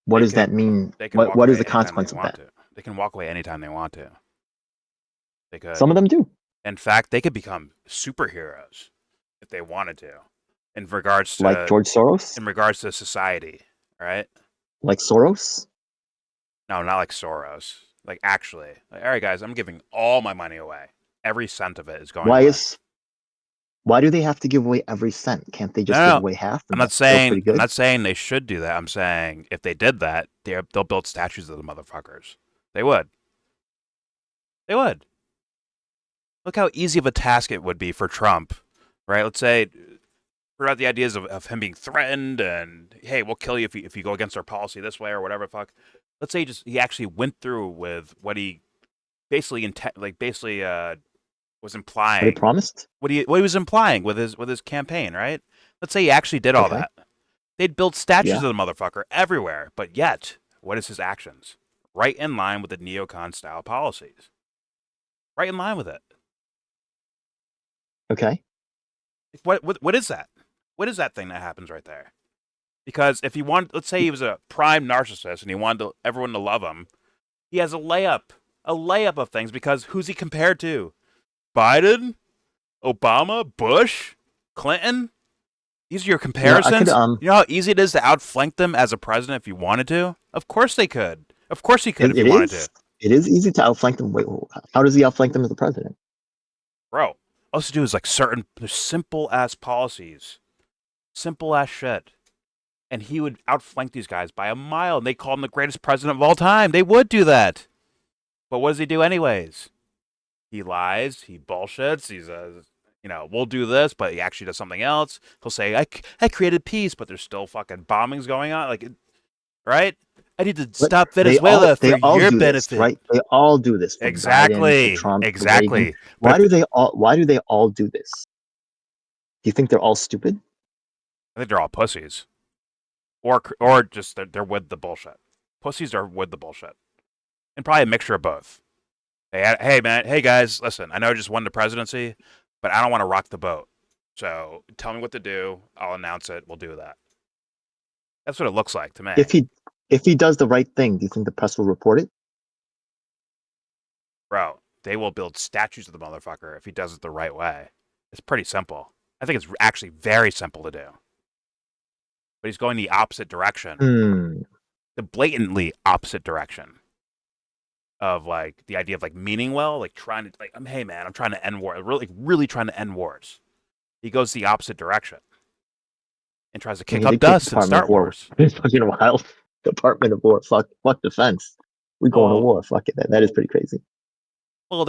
What does that mean? They can walk What is away the anytime they consequence of want that? to. They can walk away anytime they want to. They could. Some of them do. In fact, they could become superheroes if they wanted to. In regards Like to George Soros? society, right? Like Soros? No, not like Soros. Like actually, like, all right, guys, I'm giving all my money away. Every cent of it is going Why away. why do they have to give away every cent? Can't they just No, give no, away half I'm and not that's still saying pretty good? they should do that. I'm saying if they did that, they'll build statues of the motherfuckers. They would. They would. Look how easy of a task it would be for Trump, right? Let's say about the ideas of him being threatened and hey, we'll kill you if you go against our policy this way or whatever. Fuck. Let's say he actually went through with what he basically was What he implying. promised? What he was implying with his campaign, right? Let's say he actually did all Okay. that. They'd build statues Yeah. of the motherfucker everywhere, but yet, what is his actions? Right in line with the neocon style policies. Right in line with it. Okay. What is that? What is that thing that happens right there? Because if he wanted, let's say he was a prime narcissist and he wanted everyone to love him, he has a layup of things because who's he compared to? Biden, Obama, Bush, Clinton. These are your comparisons. You know how easy it is to outflank them as a president if you wanted to? Of course they could. Of course he could if he wanted to. It is easy to outflank them. Wait, how does he outflank them as the president? Bro, all to do is like certain simple ass policies. Simple ass shit. And he would outflank these guys by a mile, and they call him the greatest president of all time. They would do that. But what does he do anyways? He lies. He bullshits. He's we'll do this, but he actually does something else. He'll say, I created peace, but there's still fucking bombings going on. Right? I need to stop Venezuela for your benefit. This, right? They all do this. From Exactly. Biden to Trump, exactly. To Reagan. Why do they all do this? Do you think they're all stupid? I think they're all pussies. Or just they're with the bullshit. Pussies are with the bullshit. And probably a mixture of both. Hey man, hey guys, listen, I know I just won the presidency, but I don't want to rock the boat. So tell me what to do. I'll announce it. We'll do that. That's what it looks like to me. If he does the right thing, do you think the press will report it? Bro, they will build statues of the motherfucker if he does it the right way. It's pretty simple. I think it's actually very simple to do. But he's going the opposite direction. The blatantly opposite direction of like the idea of like meaning well, like trying to like, hey man, I'm trying to end war, really trying to end wars. He goes the opposite direction and tries to kick up dust and start wars. It's fucking wild. Department of War, fuck defense. We're going to war. Fuck it. That is pretty crazy. Well,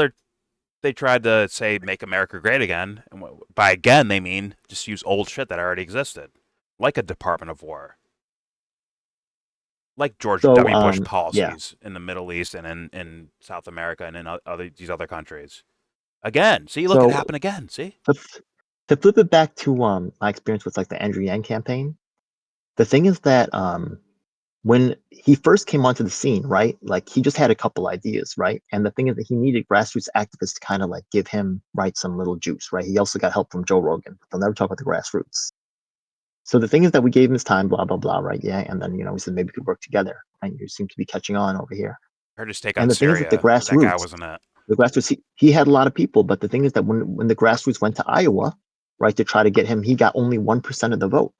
they tried to say make America great again, and by again they mean just use old shit that already existed, like a Department of War. Like George W. Bush policies in the Middle East and in South America and in these other countries. Again, see, look, it happened again. See, to flip it back to my experience with like the Andrew Yang campaign, the thing is that when he first came onto the scene, right, like he just had a couple ideas, right, and the thing is that he needed grassroots activists to kind of like give him some little juice, right. He also got help from Joe Rogan. They'll never talk about the grassroots. So the thing is that we gave him his time, blah, blah, blah, right? Yeah. And then, we said maybe we could work together. Right? You seem to be catching on over here. I heard his take on Syria. Thing is that the grassroots, that guy wasn't it. The grassroots, he had a lot of people, but the thing is that when the grassroots went to Iowa, right, to try to get him, he got only 1% of the vote.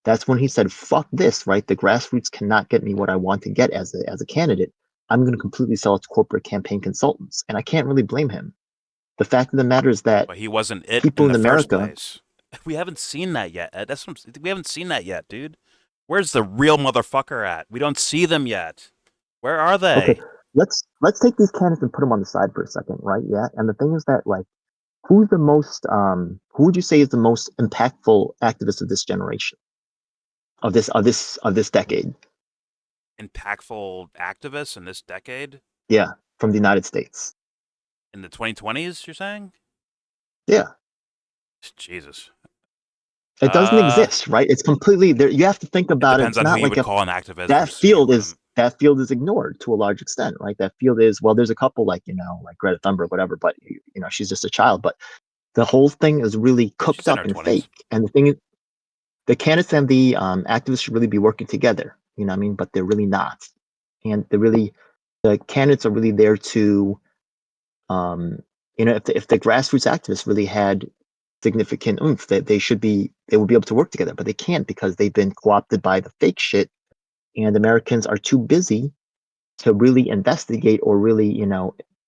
That's when he said, fuck this, right? The grassroots cannot get me what I want to get as a candidate. I'm going to completely sell it to corporate campaign consultants. And I can't really blame him. The fact of the matter is that but he wasn't it people in the America, first place. We haven't seen that yet, Ed. We haven't seen that yet, dude. Where's the real motherfucker at? We don't see them yet. Where are they? Okay, let's take these candidates and put them on the side for a second, right? Yeah. And the thing is that like who's the most who would you say is the most impactful activist of this generation, of this decade? Impactful activists in this decade? Yeah, from the United States. In the 2020s, you're saying? Yeah. Jesus. It doesn't exist, right? It's completely there. You have to think It about it. depends It's on who not you like would a call an activist that versus who you field is wouldn't. that field is ignored to a large extent, right? That field is, well, there's a couple like, like Greta Thunberg, whatever, but she's just a child. But the whole thing is really Yeah, she's cooked in up her and 20s. fake. And the thing is, the candidates and the activists should really be working together. You know what I mean? But they're really not. And the candidates are really there to, um, if the grassroots activists really had significant oomph, that they would be able to work together, but they can't because they've been co-opted by the fake shit, and Americans are too busy to really investigate or really,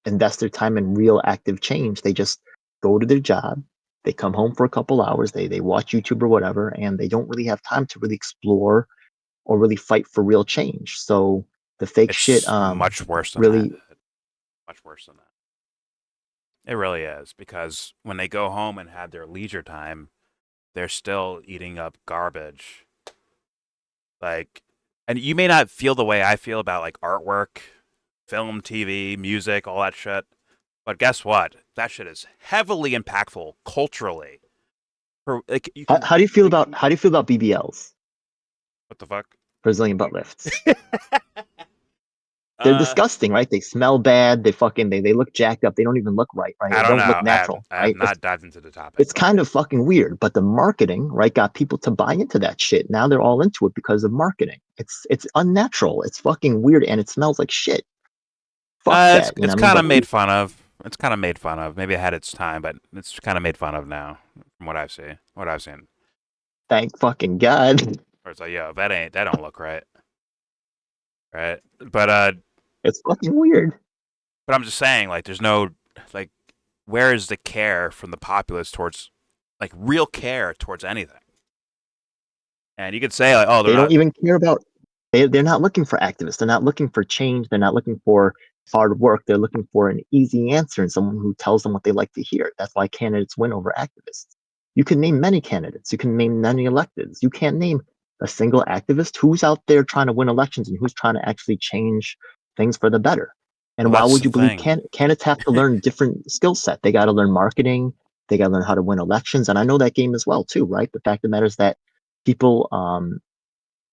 invest their time in real active change. They just go to their job, they come home for a couple hours, they watch YouTube or whatever, and they don't really have time to really explore or really fight for real change. So the fake shit It's much worse than that. really. Much worse than that. It really is, because when they go home and have their leisure time, they're still eating up garbage. Like, and you may not feel the way I feel about like artwork, film, TV, music, all that shit. But guess what? That shit is heavily impactful culturally. For like, you can. How do you feel about BBLs, What the fuck? Brazilian butt lifts? They're uh, disgusting, right? They smell bad. They look jacked up. They don't even look right, right? I They don't don't look know. natural, I have right? not dived into the topic, It's but kind of fucking weird, but the marketing, right, got people to buy into that shit. Now they're all into it because of marketing. It's unnatural. It's fucking weird, and it smells like shit. Fuck that, you know it's what I mean? kind But of made fun of. It's kind of made fun of. Maybe it had its time, but it's kind of made fun of now, from what I've seen. thank fucking God. Where it's like, yo, that don't look right, right? It's fucking weird. But I'm just saying, like, there's no like, where is the care from the populace towards, like, real care towards anything? And you could say like, oh, they're They don't not. even care about. They're not looking for activists. They're not looking for change. They're not looking for hard work. They're looking for an easy answer and someone who tells them what they like to hear. That's why candidates win over activists. You can name many candidates. You can name many electeds. You can't name a single activist who's out there trying to win elections and who's trying to actually change things for the better. And Well, why that's would the you believe thing. candidates have to learn different skill set? They got to learn marketing. They got to learn how to win elections. And I know that game as well too, right? The fact of the matter is that people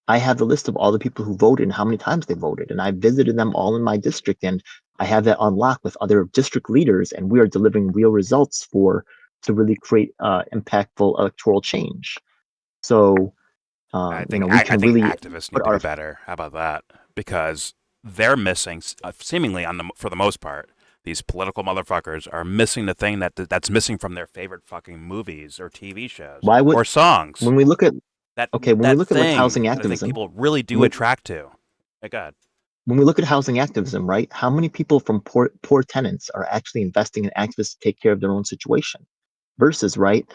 I have the list of all the people who voted and how many times they voted, and I visited them all in my district, and I have that unlocked with other district leaders, and we are delivering real results to really create impactful electoral change. So, we I can think really activists put need to be our. better. How about that? Because they're missing, seemingly for the most part, these political motherfuckers are missing the thing that's missing from their favorite fucking movies or TV shows Why would or songs. when we look at That okay when we that look at like housing thing that I think activism, people really do when, attract to. My God. when we look at housing activism, right? How many people from poor tenants are actually investing in activists to take care of their own situation? Versus, right,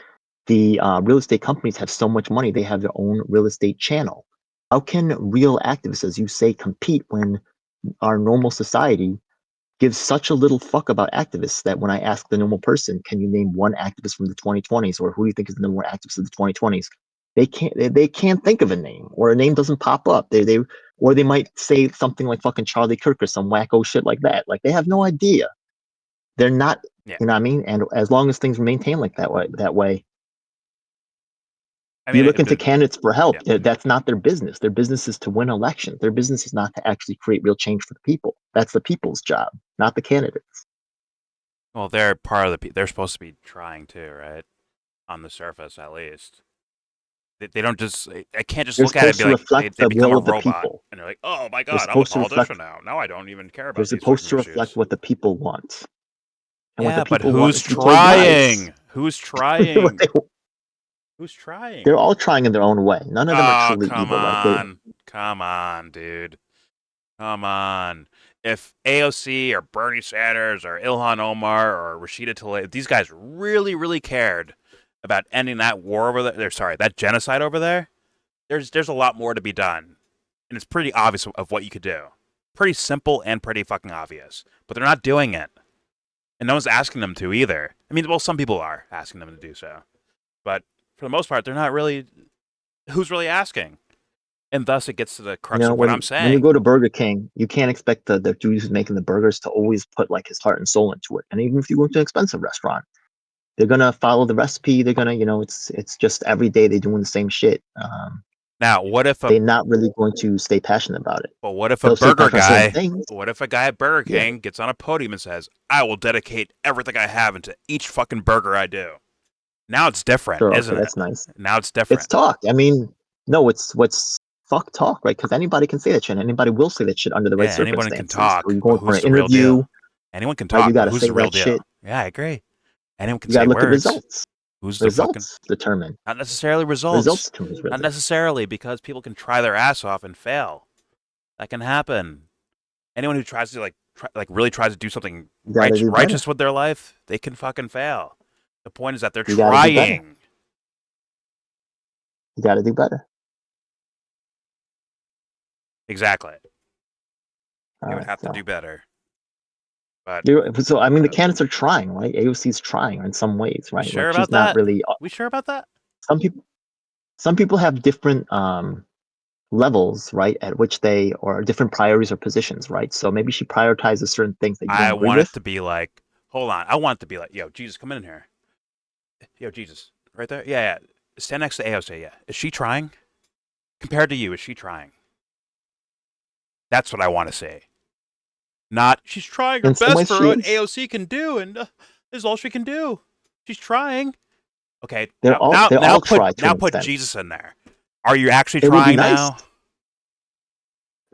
the real estate companies have so much money, they have their own real estate channel. How can real activists, as you say, compete when our normal society gives such a little fuck about activists that when I ask the normal person, can you name one activist from the 2020s, or who do you think is the number one activist of the 2020s? They can't think of a name, or a name doesn't pop up. Or they might say something like fucking Charlie Kirk or some wacko shit like that. Like they have no idea. They're not, Yeah. you know what I mean? And as long as things maintain like that way, I you mean, look into candidates for help, yeah. that's not their business. Their business is to win elections. Their business is not to actually create real change for the people. That's the people's job, not the candidates. Well, they're part of they're supposed to be trying too, right? On the surface, at least. They don't just. I can't just They're look at it and supposed be to like reflect they the become will a of the robot people. and they're like, oh my They're god, I'm a supposed to reflect politician now. Now I don't even care they're about these supposed fucking to reflect issues. what the people want. And what the Yeah, but people want who's is to kill guys. trying? Who's What trying? they- Who's they're trying? all trying in their own way. None of them are Oh, truly evil. Like they come on, dude, come on. If AOC or Bernie Sanders or Ilhan Omar or Rashida Tlaib, if these guys really cared about ending that war over there, sorry, that genocide over there, there's a lot more to be done, and it's pretty obvious of what you could do. Pretty simple and pretty fucking obvious, but they're not doing it. And no one's asking them to either. I mean, well, some people are asking them to do so. But for the most part, they're not really. Who's really asking? And thus, it gets to the crux of what I'm When you saying. go to Burger King, you can't expect the dude who's making the burgers to always put like his heart and soul into it. And even if you go to an expensive restaurant, they're gonna follow the recipe. They're gonna, it's just every day they're doing the same shit. Now, what if a They're not really going to stay passionate about it. But what if a They'll stay burger passionate on certain guy, things. what if a guy at Burger Yeah, King gets on a podium and says, I will dedicate everything I have into each fucking burger I do? Now it's different, sure, okay, isn't it? that's nice. Now it's It's different. talk. I mean, no, it's what's fuck talk, right? Because anybody can say that shit. And anybody will say that shit under the right Yeah, anyone can circumstances. Or talk, you but go for who's an the real interview, deal? Anyone can right? You talk, got but to who's say the real that deal? shit. Yeah, I agree. Anyone can You got say to look at words. results. Who's the fucking... Results determine. Not necessarily Results results. determine Not results. necessarily, because people can try their ass off and fail. That can happen. Anyone who tries to really tries to do something You got to do better. righteous with their life, they can fucking fail. The point is that they're You got to do better. trying. You got to do better. Exactly. They would Alright, have to so. do better. But So I mean, the candidates are trying, right? AOC's trying in some ways, we right? sure Like she's about not that? really. We sure about that? Some people have different levels, right, at which they or different priorities or positions, right? So maybe she prioritizes certain things that you don't I agree want it with. to be like, hold on. I want it to be like, yo, Jesus, come in here. Yo, Jesus, right there. Yeah, yeah. Stand next to AOC. Yeah, is she trying? Compared to you, is she trying? That's what I want to say. Not she's trying her In some best ways, for she what is. AOC can do, and this is all she can do. She's trying. Okay, They're all try to an put extent. Jesus in there. Are you actually It would be trying nice. now?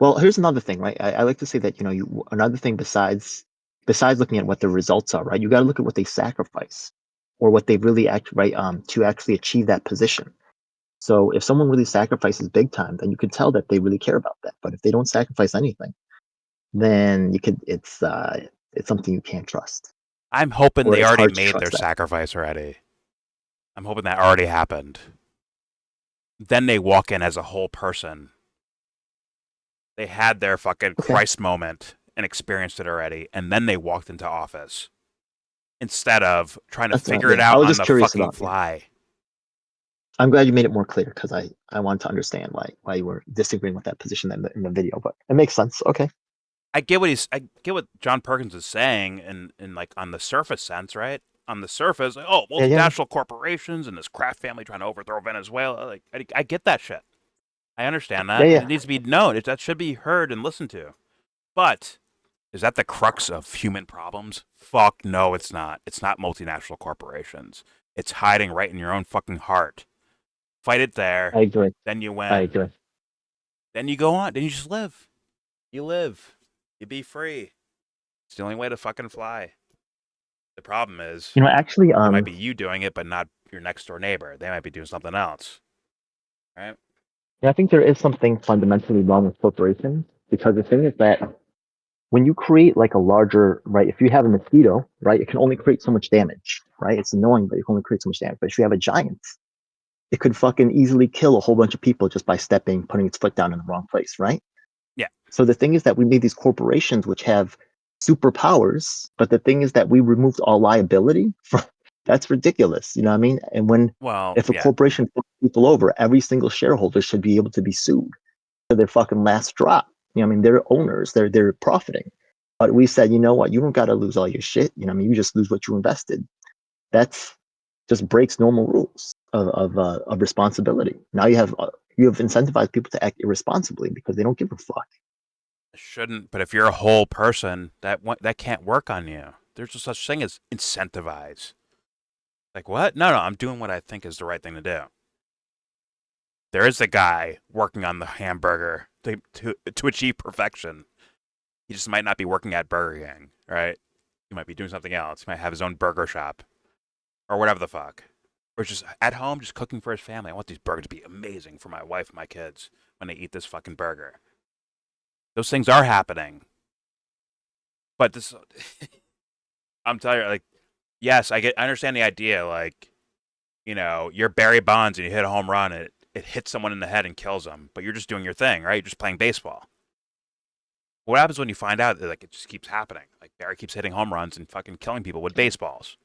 Well, here's another thing, right? I like to say that another thing besides looking at what the results are, right? You got to look at what they sacrifice or what they really to actually achieve that position. So if someone really sacrifices big time, then you could tell that they really care about that. But if they don't sacrifice anything, then it's something you can't trust, I'm hoping or they it's already hard to made their trust that. sacrifice already. I'm hoping that already happened. Then they walk in as a whole person. They had their fucking Okay. Christ moment and experienced it already, and then they walked into office instead of trying to figure it I out was on just the curious fucking about. Yeah. fly. I'm glad you made it more clear because I wanted to understand why you were disagreeing with that position in the video, but it makes sense. Okay. I get what John Perkins is saying in like on the surface sense, right? On the surface, like, oh, Yeah, yeah. multinational corporations and this Kraft family trying to overthrow Venezuela. Like, I get that shit. I understand Yeah, that, and yeah. it needs to be known. That should be heard and listened to. But is that the crux of human problems? Fuck no, it's not. It's not multinational corporations. It's hiding right in your own fucking heart. Fight it there, I agree. then you I win. agree. Then you go on. Then you just live. You live. You be free. It's the only way to fucking fly. The problem is, Actually, it might be you doing it, but not your next door neighbor. They might be doing something else, right? yeah, I think there is something fundamentally wrong with corporations because the thing is that when you create like a larger, right, if you have a mosquito, right, it can only create so much damage, right? It's annoying, but you can only create so much damage. But if you have a giant, it could fucking easily kill a whole bunch of people just by putting its foot down in the wrong place, right? Yeah. So the thing is that we made these corporations which have superpowers, but the thing is that we removed all liability from that's ridiculous. You know what I mean? And Well, if a yeah. corporation puts people over, every single shareholder should be able to be sued to their fucking last drop. You know what I mean? They're owners, they're profiting. But we said, you know what, you don't gotta lose all your shit. You know what I mean? You just lose what you invested. That's just breaks normal rules of responsibility. Now you have incentivized people to act irresponsibly because they don't give a fuck. It shouldn't. But if you're a whole person, that can't work on you. There's no such thing as incentivize. Like what? No, I'm doing what I think is the right thing to do. There is a guy working on the hamburger to achieve perfection. He just might not be working at Burger King, right? He might be doing something else. He might have his own burger shop or whatever the fuck. Or just at home, just cooking for his family. I want these burgers to be amazing for my wife and my kids when they eat this fucking burger. Those things are happening. But this, I'm telling you, like, yes, I understand the idea. Like, you're Barry Bonds and you hit a home run, and it hits someone in the head and kills them. But you're just doing your thing, right? You're just playing baseball. What happens when you find out that like it just keeps happening? Like Barry keeps hitting home runs and fucking killing people with baseballs.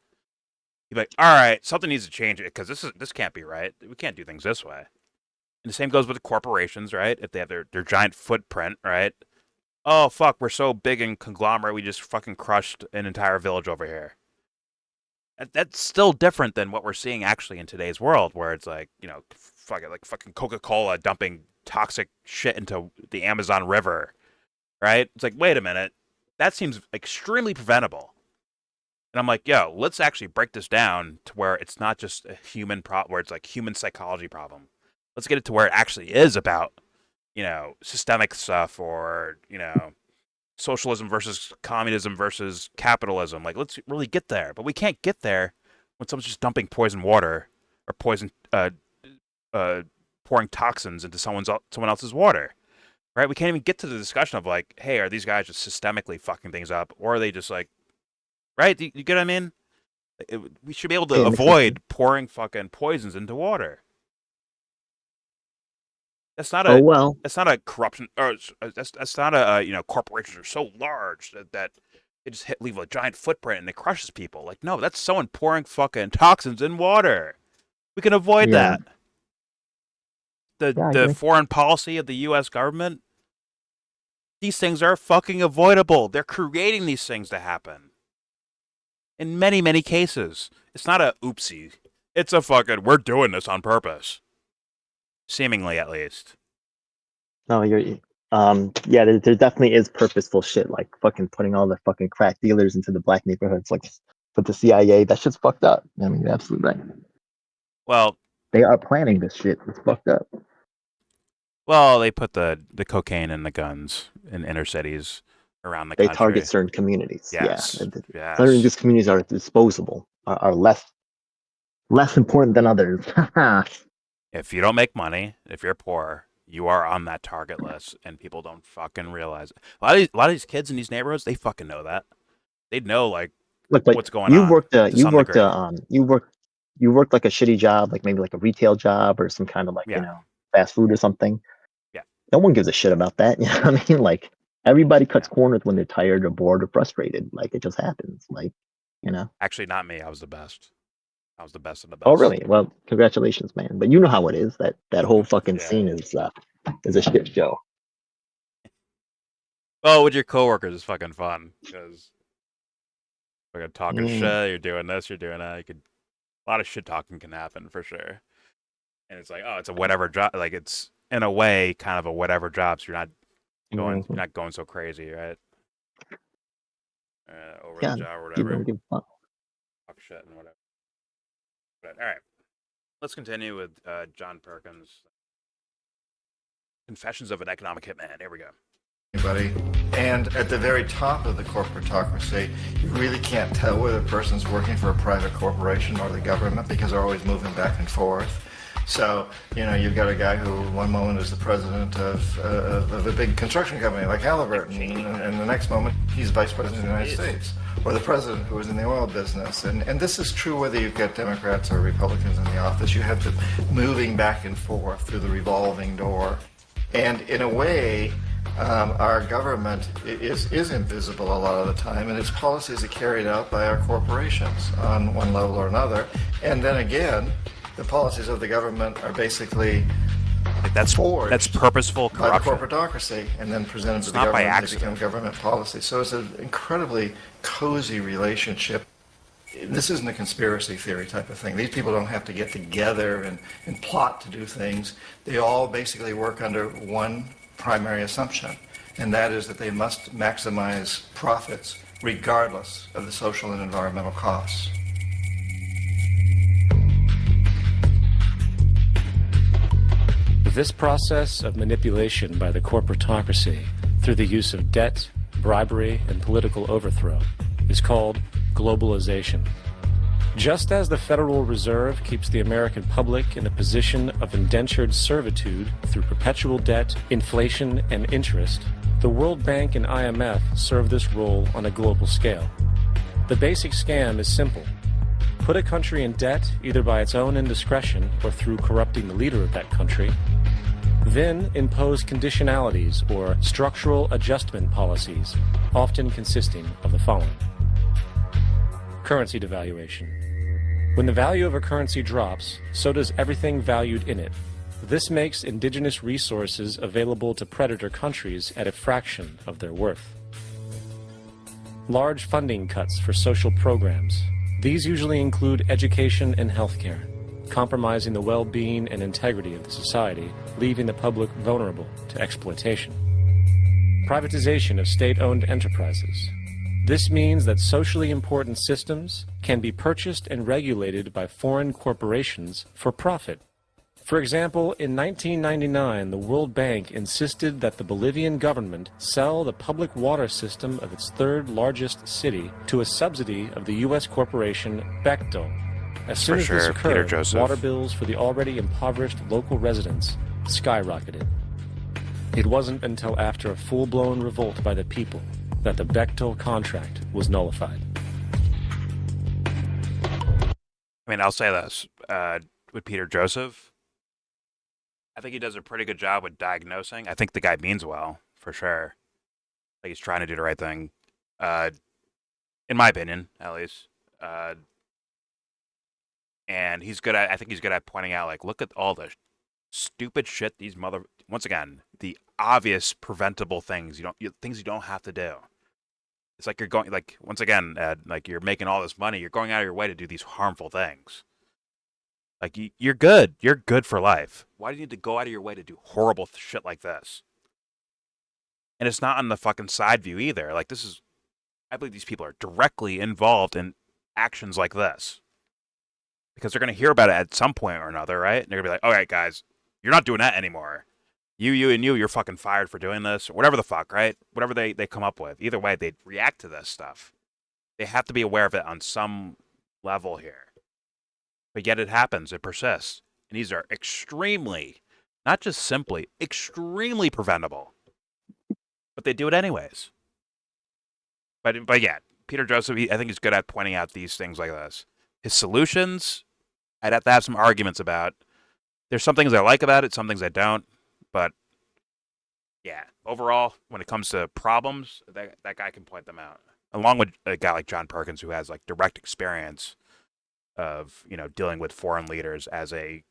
You'd be like, all right, something needs to change it because this can't be right. We can't do things this way. And the same goes with the corporations, right? If they have their giant footprint, right? Oh fuck, we're so big and conglomerate, we just fucking crushed an entire village over here. That's still different than what we're seeing actually in today's world, where it's like, you know, fucking Coca-Cola dumping toxic shit into the Amazon River, right? It's like, wait a minute, that seems extremely preventable. And I'm like, yo, let's actually break this down to where it's not just a human problem, where it's like human psychology problem. Let's get it to where it actually is about, you know, systemic stuff, or, you know, socialism versus communism versus capitalism. Like, let's really get there. But we can't get there when someone's just dumping poison water or pouring toxins into someone else's water, right? We can't even get to the discussion of like, hey, are these guys just systemically fucking things up, or are they just like, right? You get what I mean? We should be able to avoid pouring fucking poisons into water. That's not That's not a corruption, or that's not a you know, corporations are so large that they just leave a giant footprint and it crushes people. Like, no, that's someone pouring fucking toxins in water. We can avoid that. The foreign policy of the U.S. government, these things are fucking avoidable. They're creating these things to happen. In many, many cases, it's not a oopsie. It's a fucking, we're doing this on purpose. Seemingly, at least. No, yeah, there definitely is purposeful shit, like fucking putting all the fucking crack dealers into the black neighborhoods, like with the CIA. That shit's fucked up. I mean, you're absolutely right. Well, they are planning this shit. It's fucked up. Well, they put the cocaine and the guns in inner cities around the country. They target certain communities. Yes. Yeah. Certain these communities are disposable, are less important than others. If you don't make money, if you're poor, you are on that target list, and people don't fucking realize it. A lot of these kids in these neighborhoods, they fucking know that. They'd know like what's going on. You worked like a shitty job, like maybe like a retail job or some kind of like, you know, fast food or something. Yeah. No one gives a shit about that. You know what I mean? Like everybody cuts corners when they're tired or bored or frustrated. Like it just happens. Like, you know. Actually, not me. I was the best. I was the best of the best. Oh, really? Well, congratulations, man. But you know how it is. That whole fucking scene is a shit show. Well, with your coworkers, it's fucking fun because you're talking shit. You're doing this. You're doing that. A lot of shit talking can happen for sure. And it's like, oh, it's a whatever job. Like it's in a way kind of a whatever job. So you're not going so crazy, right? Over the job or whatever. Talk shit and whatever. But, all right, let's continue with John Perkins. Confessions of an Economic Hitman. Here we go. Anybody. And at the very top of the corporatocracy, you really can't tell whether a person's working for a private corporation or the government because they're always moving back and forth. So, you know, you've got a guy who one moment is the president of a big construction company like Halliburton, and the next moment he's vice president of the United States, or the president who was in the oil business. And this is true whether you've got Democrats or Republicans in the office. You have the moving back and forth through the revolving door. And in a way, our government is invisible a lot of the time, and its policies are carried out by our corporations on one level or another. And then again, the policies of the government are basically that's purposeful corruption by the corporatocracy, and then presented to the government. They become government policy. So it's an incredibly cozy relationship. This isn't a conspiracy theory type of thing. These people don't have to get together and plot to do things. They all basically work under one primary assumption, and that is that they must maximize profits regardless of the social and environmental costs. This process of manipulation by the corporatocracy through the use of debt, bribery, and political overthrow is called globalization. Just as the Federal Reserve keeps the American public in a position of indentured servitude through perpetual debt, inflation, and interest, the World Bank and IMF serve this role on a global scale. The basic scam is simple. Put a country in debt either by its own indiscretion or through corrupting the leader of that country, then impose conditionalities or structural adjustment policies, often consisting of the following. Currency devaluation. When the value of a currency drops, so does everything valued in it. This makes indigenous resources available to predator countries at a fraction of their worth. Large funding cuts for social programs. These usually include education and healthcare, compromising the well-being and integrity of the society, leaving the public vulnerable to exploitation. Privatization of state-owned enterprises. This means that socially important systems can be purchased and regulated by foreign corporations for profit. For example, in 1999, the World Bank insisted that the Bolivian government sell the public water system of its third largest city to a subsidy of the U.S. corporation Bechtel. As soon as this occurred, water bills for the already impoverished local residents skyrocketed. It wasn't until after a full-blown revolt by the people that the Bechtel contract was nullified. I mean, I'll say this, with Peter Joseph, I think he does a pretty good job with diagnosing. I think the guy means well, for sure. Like, he's trying to do the right thing, in my opinion, at least. And he's good at, I think he's good at pointing out, like, look at all the stupid shit these once again, the obvious preventable things, things you don't have to do. It's like you're going, like, once again, Ed, like, you're making all this money, you're going out of your way to do these harmful things. Like, you're good. You're good for life. Why do you need to go out of your way to do horrible shit like this? And it's not on the fucking side view either. Like, I believe these people are directly involved in actions like this. Because they're going to hear about it at some point or another, right? And they're going to be like, all right, guys, you're not doing that anymore. You're fucking fired for doing this, or whatever the fuck, right? Whatever they come up with. Either way, they react to this stuff. They have to be aware of it on some level here. But yet it happens, it persists. And these are extremely, not just simply, extremely preventable. But they do it anyways. But yeah, Peter Joseph, I think he's good at pointing out these things like this. His solutions, I'd have to have some arguments about. There's some things I like about it, some things I don't. But yeah, overall, when it comes to problems, that guy can point them out. Along with a guy like John Perkins, who has like direct experience of, dealing with foreign leaders as a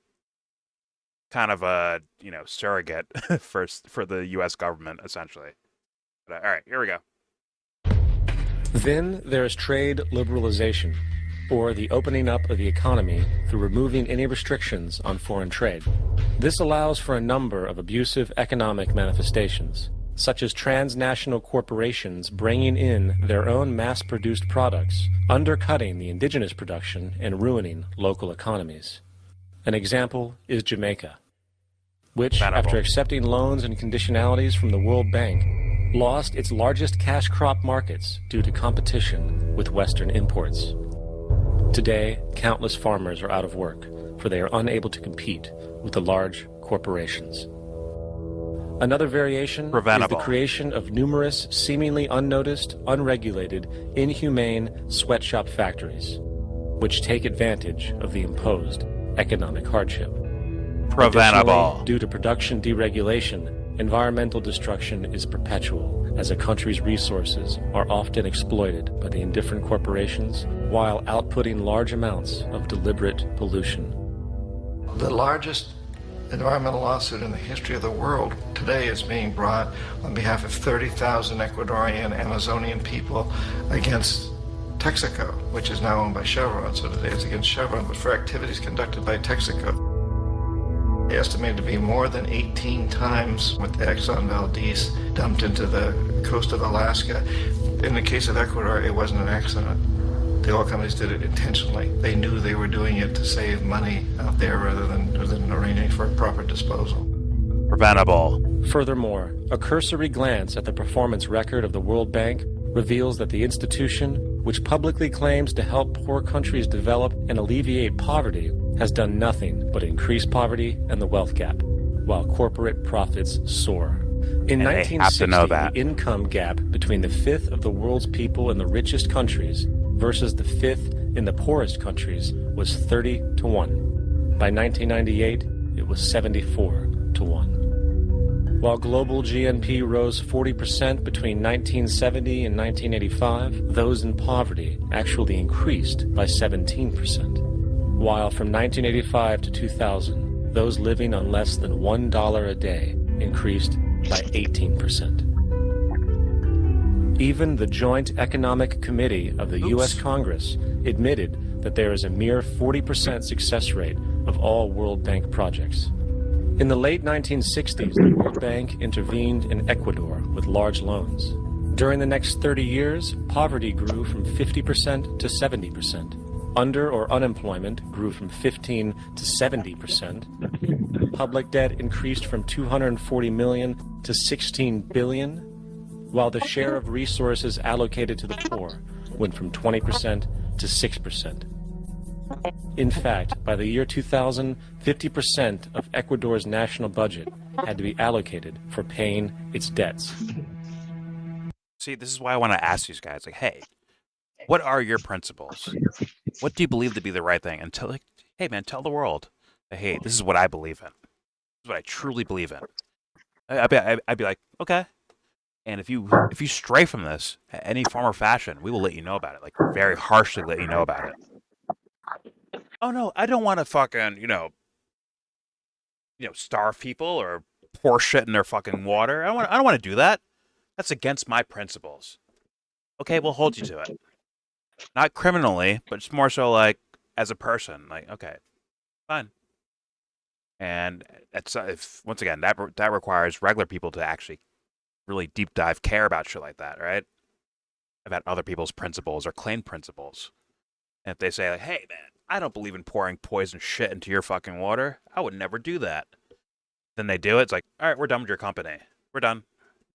kind of a, surrogate for the U.S. government, essentially. But, all right, here we go. Then there's trade liberalization, or the opening up of the economy through removing any restrictions on foreign trade. This allows for a number of abusive economic manifestations, such as transnational corporations bringing in their own mass-produced products, undercutting the indigenous production and ruining local economies. An example is Jamaica, which, after accepting loans and conditionalities from the World Bank, lost its largest cash crop markets due to competition with Western imports. Today, countless farmers are out of work, for they are unable to compete with the large corporations. Another variation is the creation of numerous, seemingly unnoticed, unregulated, inhumane sweatshop factories, which take advantage of the imposed economic hardship. Additionally, due to production deregulation, environmental destruction is perpetual, as a country's resources are often exploited by the indifferent corporations while outputting large amounts of deliberate pollution. The largest environmental lawsuit in the history of the world today is being brought on behalf of 30,000 Ecuadorian Amazonian people against Texaco, which is now owned by Chevron. So today it's against Chevron, but for activities conducted by Texaco. Estimated to be more than 18 times what the Exxon Valdez dumped into the coast of Alaska. In the case of Ecuador, it wasn't an accident. The oil companies did it intentionally. They knew they were doing it to save money out there rather than arranging for proper disposal. Preventable. Furthermore, a cursory glance at the performance record of the World Bank reveals that the institution, which publicly claims to help poor countries develop and alleviate poverty, has done nothing but increase poverty and the wealth gap, while corporate profits soar. In 1960, the income gap between the fifth of the world's people in the richest countries versus the fifth in the poorest countries was 30 to 1. By 1998, it was 74 to 1. While global GNP rose 40% between 1970 and 1985, those in poverty actually increased by 17%. While from 1985 to 2000, those living on less than $1 a day increased by 18%. Even the Joint Economic Committee of the U.S. Congress admitted that there is a mere 40% success rate of all World Bank projects. In the late 1960s, the World Bank intervened in Ecuador with large loans. During the next 30 years, poverty grew from 50% to 70%. Under or unemployment grew from 15 to 70%. Public debt increased from 240 million to 16 billion, while the share of resources allocated to the poor went from 20% to 6%. In fact, by the year 2000, 50% of Ecuador's national budget had to be allocated for paying its debts. See, this is why I want to ask these guys, like, hey, what are your principles? What do you believe to be the right thing? And tell, like, hey, man, tell the world, hey, this is what I believe in. This is what I truly believe in. I'd be like, okay. And if you stray from this in any form or fashion, we will let you know about it. Like, very harshly let you know about it. Oh no, I don't want to fucking, starve people or pour shit in their fucking water. I don't want to do that. That's against my principles. Okay, we'll hold you to it. Not criminally, but just more so like as a person. Like, okay, fine. And once again, that requires regular people to actually really deep dive care about shit like that, right? About other people's principles or claimed principles. And if they say, like, hey, man, I don't believe in pouring poison shit into your fucking water, I would never do that. Then they do it. It's like, all right, we're done with your company. We're done.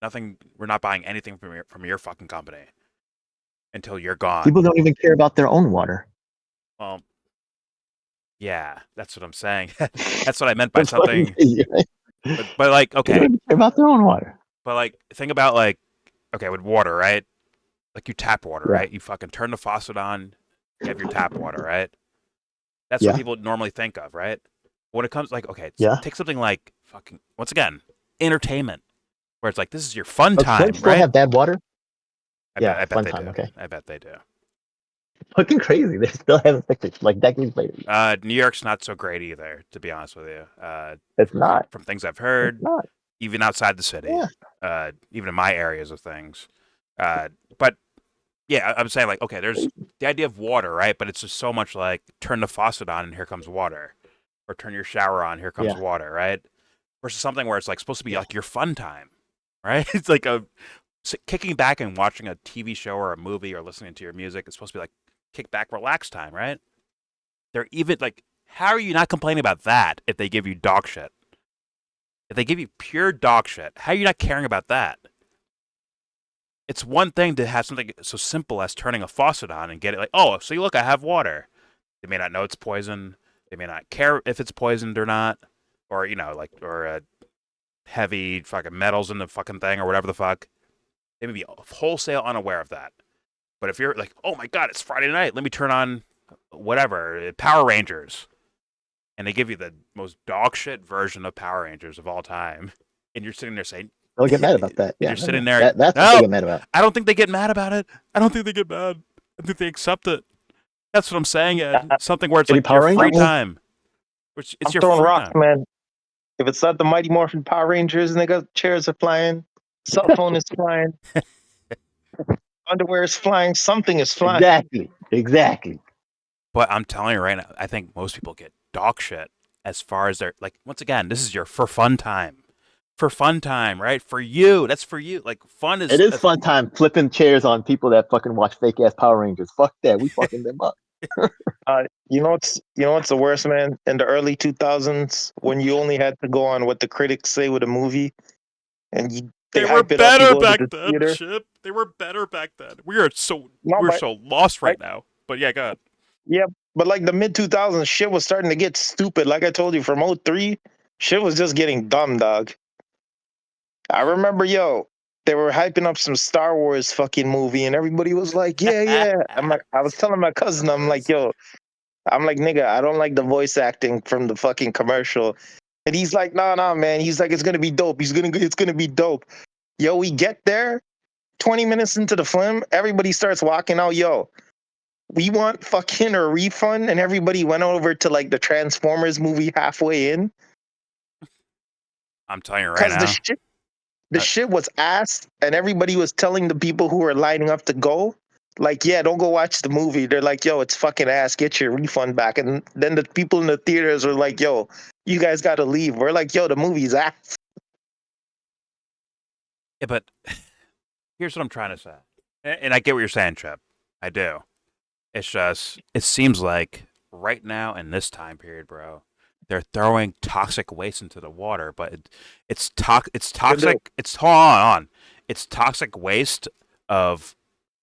Nothing. We're not buying anything from your fucking company until you're gone. People don't even care about their own water. Well, yeah, that's what I'm saying. That's what I meant by something. But like, okay. They don't even care about their own water. But like, think about like, okay, with water, right? Like you tap water, Yeah. right? You fucking turn the faucet on, you have your tap water, right? That's Yeah. what people normally think of, right? When it comes like, okay, Yeah. take something like fucking, once again, entertainment, where it's like, this is your fun Don't time, still right? have bad water? I Yeah, bet fun they time, do. okay. I bet they do. Fucking crazy. They still haven't fixed it, like decades later. New York's not so great either, to be honest with you. It's not. From things I've It's heard, not. even outside the city, Yeah. even in my areas of things. But yeah, I'm saying like, okay, there's the idea of water, right? But it's just so much like turn the faucet on and here comes water, or turn your shower on, here comes Yeah. water, right? Versus something where it's like supposed to be like your fun time, right? It's like kicking back and watching a TV show or a movie or listening to your music. It's supposed to be like kick back, relax time, right? They're even like, how are you not complaining about that if they give you dog shit? If they give you pure dog shit, how are you not caring about that? It's one thing to have something so simple as turning a faucet on and get it like, oh, so you look, I have water. They may not know it's poison. They may not care if it's poisoned or not, or or heavy fucking metals in the fucking thing or whatever the fuck. They may be wholesale unaware of that. But if you're like, oh my god, it's Friday night, let me turn on whatever, Power Rangers, and they give you the most dog shit version of Power Rangers of all time, and you're sitting there saying, They'll get mad about that. Yeah, you're sitting there. That's no, what they get mad about. I don't think they get mad about it. I don't think they get mad. I think they accept it. That's what I'm saying, Ed. Something where it's Any like Power your free Rangers? time. It's I'm your throwing free rocks, time. man. If it's not the Mighty Morphin Power Rangers, nigga, chairs are flying, cell phone is flying, underwear is flying, something is flying. Exactly. But I'm telling you right now, I think most people get dog shit as far as their, like, once again, this is your for fun time. For fun time, right? For you. That's for you. Like, fun is... It is fun time flipping chairs on people that fucking watch fake ass Power Rangers. Fuck that. We fucking them up. You know what's the worst, man? In the early 2000s, when you only had to go on what the critics say with a movie, and they were hype it up, you better go back to the then, theater. Chip. They were better back then. We're so but lost right now. But yeah, go ahead. Yeah, but like the mid 2000s, shit was starting to get stupid. Like I told you, from 03, shit was just getting dumb, dog. I remember, they were hyping up some Star Wars fucking movie, and everybody was like, yeah. I was telling my cousin, I'm like, nigga, I don't like the voice acting from the fucking commercial. And he's like, nah, man. He's like, it's gonna be dope. It's gonna be dope. Yo, we get there, 20 minutes into the film, everybody starts walking out. Yo, we want fucking a refund, and everybody went over to like the Transformers movie halfway in I'm telling you right because now. the shit was asked, and everybody was telling the people who were lining up to go, like, yeah, don't go watch the movie. They're like, yo, it's fucking ass. Get your refund back. And then the people in the theaters were like, yo, you guys got to leave. We're like, yo, the movie's ass. Yeah, but here's what I'm trying to say, and I get what you're saying, Chip. I do. It's just it seems like right now in this time period, bro, they're throwing toxic waste into the water, but it's toxic. It's hold on. It's toxic waste of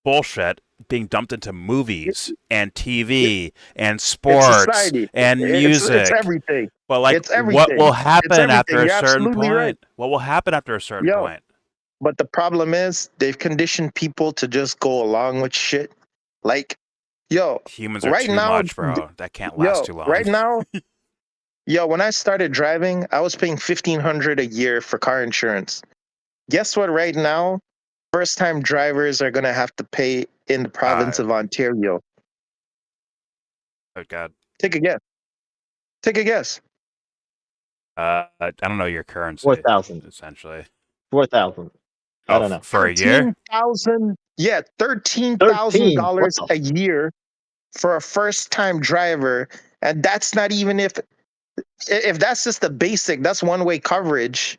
bullshit being dumped into movies and TV and sports and music. It's everything. But like, It's everything. what will happen after a You're certain absolutely point? right. What will happen after a certain Yo, point? but the problem is they've conditioned people to just go along with shit. Like, yo, Humans are right too now, much, bro. That can't last too long. right now, yo, when I started driving, I was paying $1,500 a year for car insurance. Guess what? Right now, first-time drivers are gonna have to pay in the province of Ontario. Oh God. Take a guess. Take a guess. I don't know your currency. 4,000. Essentially. 4,000. I don't know. For a year. 13,000. Yeah, $13,000 a year for a first-time driver, and that's not even if that's just the basic. That's one-way coverage.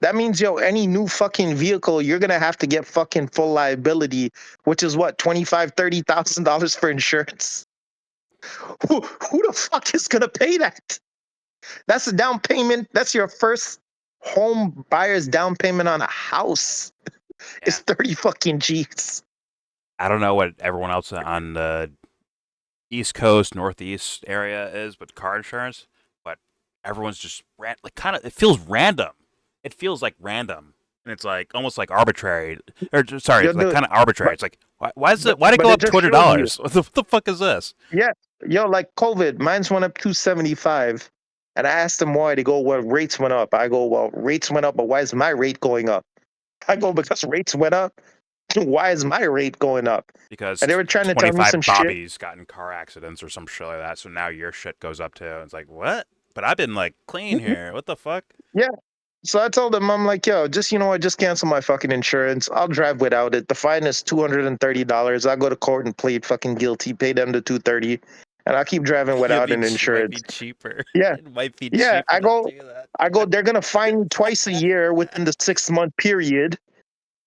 That means, yo, any new fucking vehicle, you're gonna have to get fucking full liability, which is what, $25,000-$30,000 for insurance. Who the fuck is gonna pay that? That's a down payment. That's your first home buyer's down payment on a house. It's 30 fucking G's. I don't know what everyone else on the East Coast, Northeast area is, but car insurance. But everyone's just like kind of. It feels random. It feels like random, and it's like almost like arbitrary. Or sorry, it's like kind of arbitrary. It's like why is it? Why did it go up $200? What the fuck is this? Yeah, yo, like COVID, mine's went up $275, and I asked them why. They go, well, rates went up. I go, well, rates went up, but why is my rate going up? I go, because rates went up. Why is my rate going up? Because and they were trying to tell me some Bobbies shit. got in car accidents or some shit like that, so now your shit goes up too. It's like, what? But I've been like clean here. What the fuck? Yeah. So I told them, I'm like, yo, just, you know what, just cancel my fucking insurance. I'll drive without it. The fine is $230. I'll go to court and plead fucking guilty, pay them the $230, and I'll keep driving without an insurance. Might be cheaper. Yeah. It might be yeah, cheaper. I go, they're gonna fine me twice a year within the 6-month period.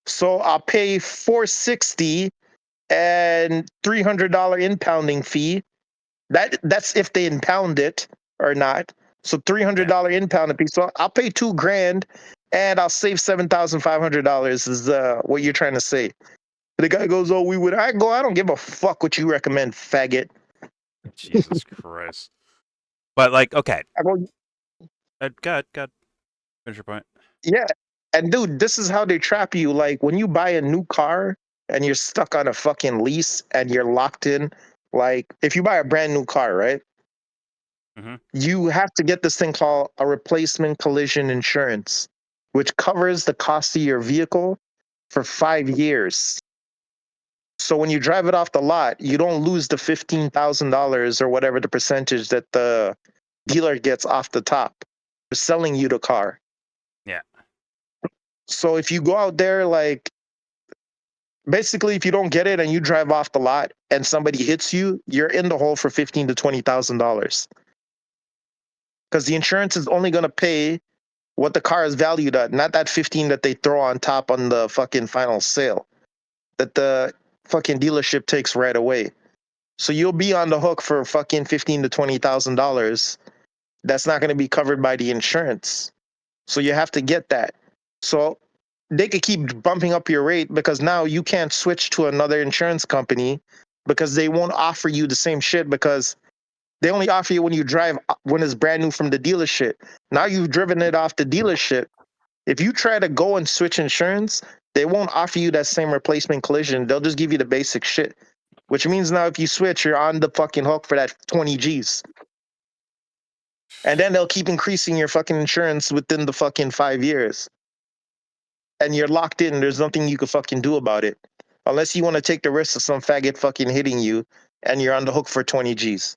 So I'll pay $460 and $300 impounding fee. That's if they impound it or not. So $300 impounding fee. So I'll pay $2,000 and I'll save $7,500. Is what you're trying to say? The guy goes, "Oh, we would." I go, "I don't give a fuck what you recommend, faggot." Jesus Christ! But like, okay. I go, God. Finish your point. Yeah, and dude, this is how they trap you. Like when you buy a new car and you're stuck on a fucking lease and you're locked in. Like if you buy a brand new car, right? Mm-hmm. You have to get this thing called a replacement collision insurance, which covers the cost of your vehicle for 5 years. So when you drive it off the lot, you don't lose the $15,000 or whatever the percentage that the dealer gets off the top for selling you the car. Yeah. So if you go out there, like, basically, if you don't get it and you drive off the lot and somebody hits you, you're in the hole for $15,000 to $20,000. Because the insurance is only going to pay what the car is valued at, not that 15 that they throw on top on the fucking final sale that the fucking dealership takes right away. So you'll be on the hook for fucking $15,000 to $20,000. That's not going to be covered by the insurance. So you have to get that. So they could keep bumping up your rate because now you can't switch to another insurance company because they won't offer you the same shit because they only offer you when you drive when it's brand new from the dealership. Now you've driven it off the dealership. If you try to go and switch insurance, they won't offer you that same replacement collision. They'll just give you the basic shit, which means now if you switch, you're on the fucking hook for that 20 G's. And then they'll keep increasing your fucking insurance within the fucking 5 years. And you're locked in. There's nothing you can fucking do about it. Unless you want to take the risk of some faggot fucking hitting you and you're on the hook for 20 G's.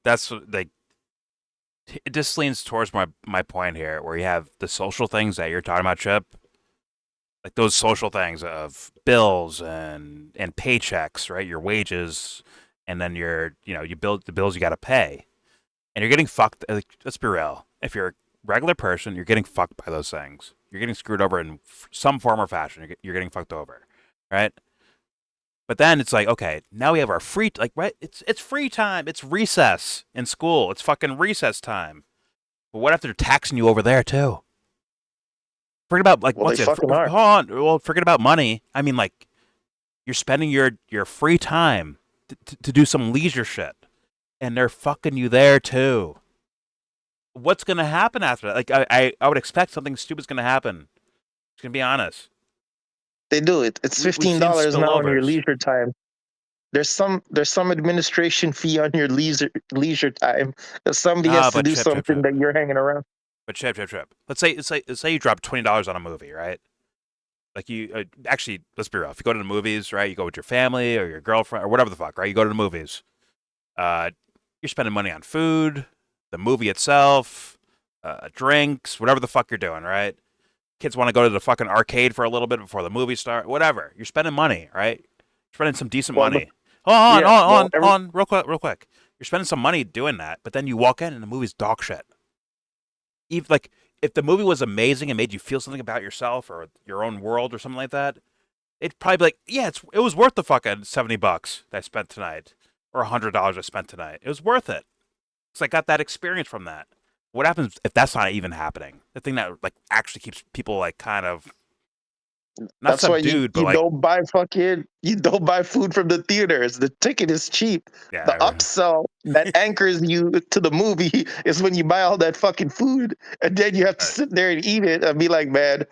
That's like, it just leans towards my point here, where you have the social things that you're talking about, Chip, like those social things of bills and paychecks, right? Your wages, and then you build the bills you got to pay, and you're getting fucked. Like, let's be real. If you're a regular person, you're getting fucked by those things. You're getting screwed over in some form or fashion. You're getting fucked over, right? But then it's like, okay, now we have our free, like, right? It's free time. It's recess in school. It's fucking recess time. But what if they're taxing you over there too? Forget about, like, Well, what's they it? fucking are. Hold on. Well, forget about money. I mean, like, you're spending your free time to do some leisure shit, and they're fucking you there too. What's gonna happen after that? Like, I would expect something stupid's gonna happen. Just gonna be honest. They do it. It's We've $15 seen now on your spillovers. leisure time. There's some administration fee on your leisure time. If somebody has to But do Chip, Chip, something Chip. that you're hanging around. But Chip, Chip, Chip. Let's say you drop $20 on a movie, right? Like, you actually, let's be real. If you go to the movies, right, you go with your family or your girlfriend or whatever the fuck, right? You go to the movies. You're spending money on food, the movie itself, drinks, whatever the fuck you're doing, right? Kids want to go to the fucking arcade for a little bit before the movie starts, whatever. You're spending money, right? You're spending some decent Well, money. Hold yeah, well, on, hold on, real quick. You're spending some money doing that, but then you walk in and the movie's dog shit. Even, like, if the movie was amazing and made you feel something about yourself or your own world or something like that, it'd probably be like, yeah, it was worth the fucking $70 that I spent tonight, or $100 I spent tonight. It was worth it. Because I got that experience from that. What happens if that's not even happening? The thing that, like, actually keeps people, like, kind of not that's why subdued, but you like, don't buy food from the theaters. The ticket is cheap. The yeah, upsell that anchors you to the movie is when you buy all that fucking food and then you have to sit there and eat it and be like, man,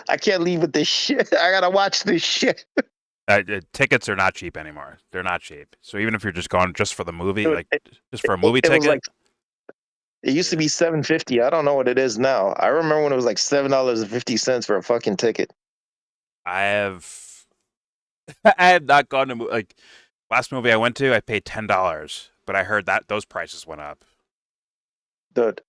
I can't leave with this shit. I gotta watch this shit. tickets are not cheap anymore. They're not cheap. So even if you're just going just for the movie, Dude, like just for a movie it was ticket, like it used to be $7.50. I don't know what it is now. I remember when it was like $7.50 for a fucking ticket. I have I have not gone to like, last movie I went to, I paid $10, but I heard that those prices went up. Dude,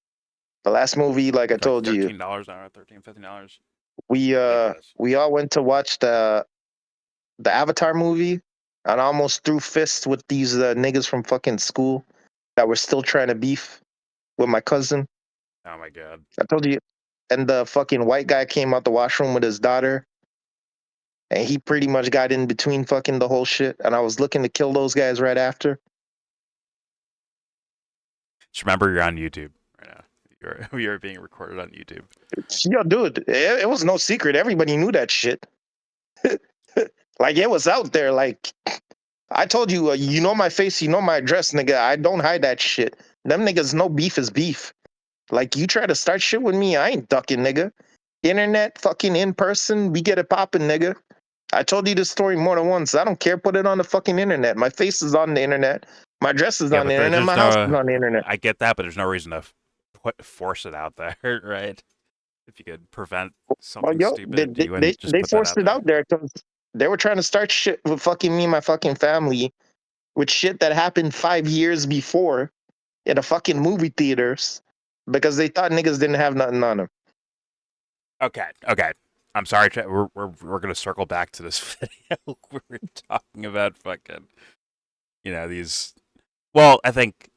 the last movie, like I It's like told you, $13 an hour, $15. we all went to watch the Avatar movie, and I almost threw fists with these niggas from fucking school that were still trying to beef with my cousin. Oh my god. I told you, and the fucking white guy came out the washroom with his daughter, and he pretty much got in between fucking the whole shit. And I was looking to kill those guys right after. Just remember, you're on YouTube right now. You're being recorded on YouTube. Yo, dude, it was no secret. Everybody knew that shit. Like, it was out there. Like, I told you, you know my face, you know my address, nigga. I don't hide that shit. Them niggas know beef is beef. Like, you try to start shit with me, I ain't ducking, nigga. Internet, fucking in person, we get it popping, nigga. I told you this story more than once. I don't care. Put it on the fucking internet. My face is on the internet. My address is Yeah, on the but internet. there's My house is no. on the internet. I get that, but there's no reason to force it out there, right? If you could prevent Well, something yo, stupid, you wouldn't just they put that forced out it there. out there because they were trying to start shit with fucking me and my fucking family with shit that happened 5 years before in the fucking movie theaters because they thought niggas didn't have nothing on them. Okay. I'm sorry, we're gonna circle back to this video. We're talking about fucking, these. Well, I think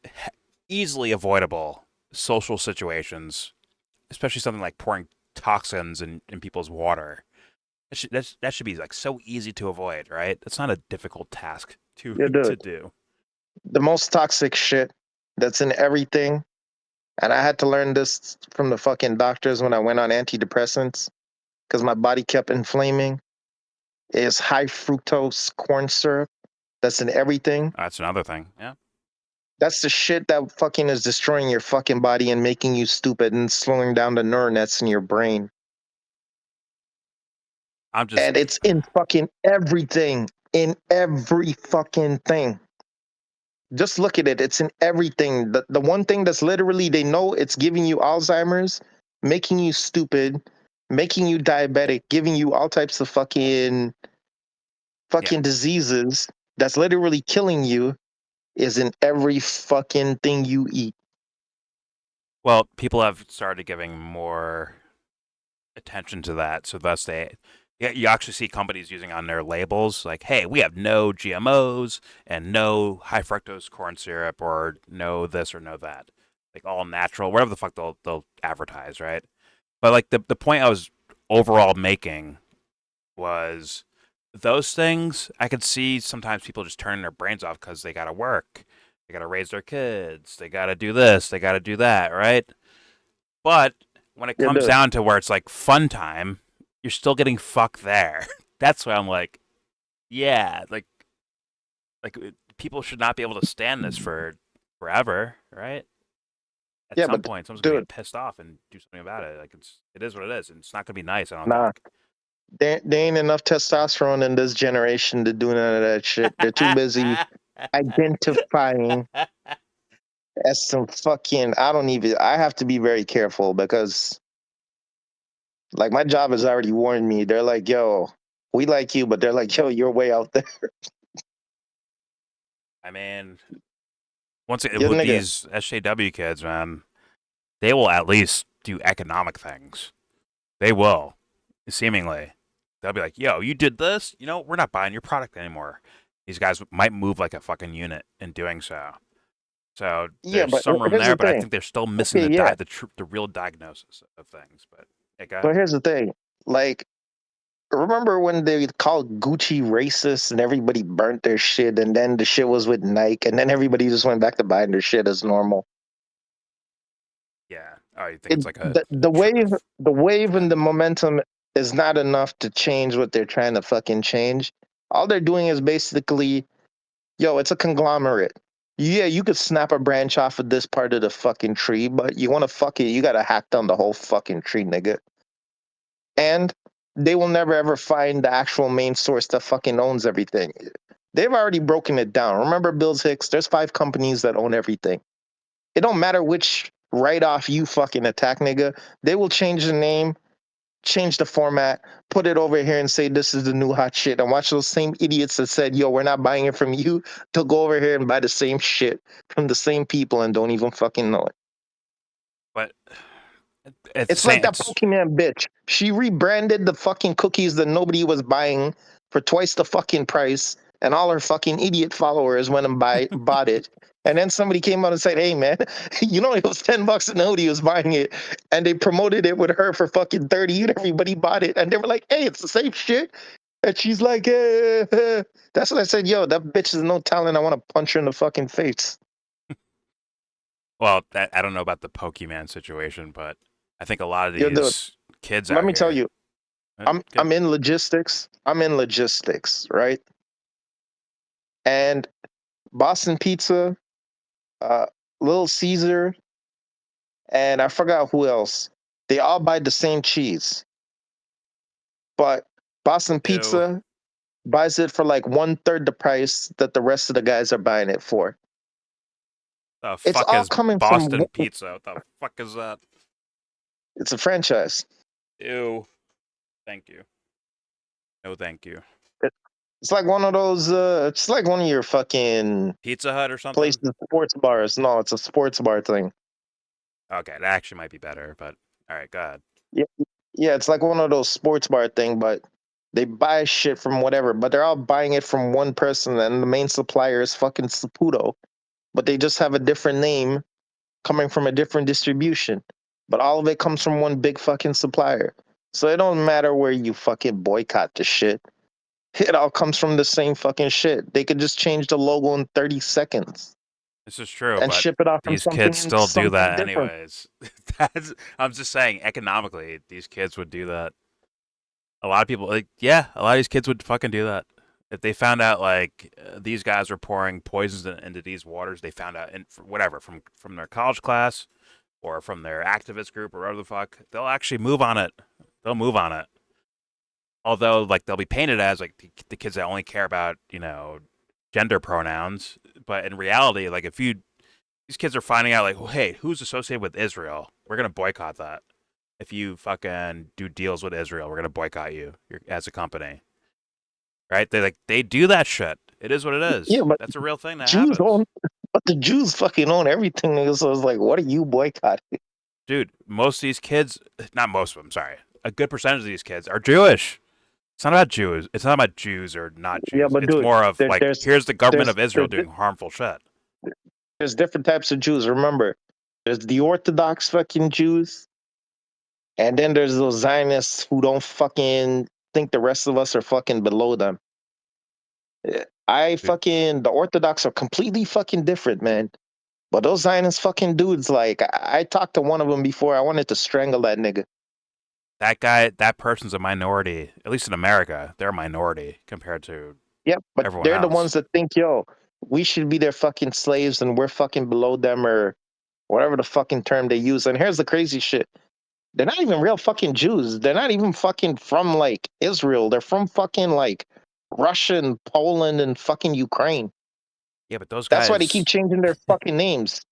easily avoidable social situations, especially something like pouring toxins in people's water. That should be, like, so easy to avoid, right? It's not a difficult task to Yeah, to dude. do. The most toxic shit that's in everything, and I had to learn this from the fucking doctors when I went on antidepressants because my body kept inflaming, is high fructose corn syrup. That's in everything. That's another thing. Yeah. That's the shit that fucking is destroying your fucking body and making you stupid and slowing down the neural nets in your brain. I'm just. And it's in fucking everything. In every fucking thing. Just look at it. It's in everything. The one thing that's literally they know it's giving you Alzheimer's, making you stupid, making you diabetic, giving you all types of fucking Yeah. diseases that's literally killing you is in every fucking thing you eat. Well, people have started giving more attention to that, so thus you actually see companies using on their labels like, "Hey, we have no GMOs and no high fructose corn syrup or no this or no that, like all natural, whatever the fuck they'll advertise, right?" But like the point I was overall making was those things I could see sometimes people just turning their brains off because they got to work, they got to raise their kids, they got to do this, they got to do that, right? But when it Yeah, comes dude. down to where it's like fun time, you're still getting fucked there. That's why I'm like, yeah, people should not be able to stand this for forever, right? At Yeah, some but point, someone's gonna dude, get pissed off and do something about it. Like it is what it is, and it's not gonna be nice. I don't nah. think. There ain't enough testosterone in this generation to do none of that shit. They're too busy identifying as some fucking I don't even I have to be very careful because like my job has already warned me. They're like, yo, we like you, but they're like, yo, you're way out there. I mean, once it, Yeah, with nigga. these SJW kids, man, they will at least do economic things. They will, seemingly. They'll be like, "Yo, you did this. You know, we're not buying your product anymore." These guys might move like a fucking unit in doing so. So Yeah, there's but some room here's there, the but I thing. think they're still missing Okay, yeah. the real diagnosis of things. But yeah, go But ahead. here's the thing. Like, remember when they called Gucci racist and everybody burnt their shit and then the shit was with Nike and then everybody just went back to buying their shit as normal. Yeah. Oh, you think it's like a The wave and trend? the momentum is not enough to change what they're trying to fucking change. All they're doing is basically, yo, it's a conglomerate. Yeah, you could snap a branch off of this part of the fucking tree, but you want to fuck it, you gotta hack down the whole fucking tree, nigga. And they will never ever find the actual main source that fucking owns everything. They've already broken it down. Remember Bill's Hicks? There's 5 companies that own everything. It don't matter which write off you fucking attack, nigga. They will change the name, change the format, put it over here and say this is the new hot shit. And watch those same idiots that said, yo, we're not buying it from you. They'll go over here and buy the same shit from the same people and don't even fucking know it. But it's the It's like same. that It's Pokemon bitch. She rebranded the fucking cookies that nobody was buying for twice the fucking price, and all her fucking idiot followers went and bought it. And then somebody came out and said, "Hey man, you know it was $10 and nobody was buying it." And they promoted it with her for fucking 30, and everybody bought it. And they were like, "Hey, it's the same shit." And she's like, That's what I said. Yo, that bitch is no talent. I want to punch her in the fucking face. well, I don't know about the Pokemon situation, but I think a lot of Yo, dude, these kids let out me tell here. you, I'm in logistics. I'm in logistics, right? And Boston Pizza, uh, Little Caesar, and I forgot who else. They all buy the same cheese, but Boston Ew. Pizza buys it for like 1/3 the price that the rest of the guys are buying it for. The It's fuck all is coming from. Boston Pizza? What the fuck is that? It's a franchise. Ew. Thank you. No, thank you. It's like one of those. It's like one of your fucking Pizza Hut or something? places, sports bars. No, it's a sports bar thing. Okay, that actually might be better, but all right, go ahead. Yeah, yeah, it's like one of those sports bar thing, but they buy shit from whatever, but they're all buying it from one person, and the main supplier is fucking Saputo, but they just have a different name coming from a different distribution. But all of it comes from one big fucking supplier. So it don't matter where you fucking boycott the shit. It all comes from the same fucking shit. They could just change the logo in 30 seconds This is true, and but ship it off from these something kids into still do something that different. anyways. I'm just saying, economically, these kids would do that. A lot of people, like, yeah, a lot of these kids would fucking do that. If they found out like these guys were pouring poisons into these waters, they found out in whatever from their college class or from their activist group or whatever the fuck, they'll actually move on it. They'll move on it. Although, like, they'll be painted as like the kids that only care about gender pronouns, but in reality, like if you these kids are finding out like, well, hey, who's associated with Israel? We're gonna boycott that. If you fucking do deals with Israel, we're gonna boycott you as a company, right? They do that shit. It is what it Yeah, is. but That's a real thing that Jews happens, own, but the Jews fucking own everything, nigga. So it's like, what are you boycotting? dude. Most of these kids, not most of them, sorry, a good percentage of these kids are Jewish. It's not about Jews. It's not about Jews or not Yeah, Jews. but It's dude, more of there, like, there's here's the government there's of Israel there's doing harmful shit. there's different types of Jews. Remember, there's the Orthodox fucking Jews, and then there's those Zionists who don't fucking think the rest of us are fucking below them. Dude, The Orthodox are completely fucking different, man. But those Zionist fucking dudes, like, I talked to one of them before. I wanted to strangle that nigga. that guy, that person's a minority. At least in America, they're a minority compared to Yep, but everyone they're the else. ones that think, yo, we should be their fucking slaves and we're fucking below them or whatever the fucking term they use. And here's the crazy shit. They're not even real fucking Jews. They're not even fucking from like Israel. They're from fucking like Russia and Poland and fucking Ukraine. Yeah, but That's why they keep changing their fucking names.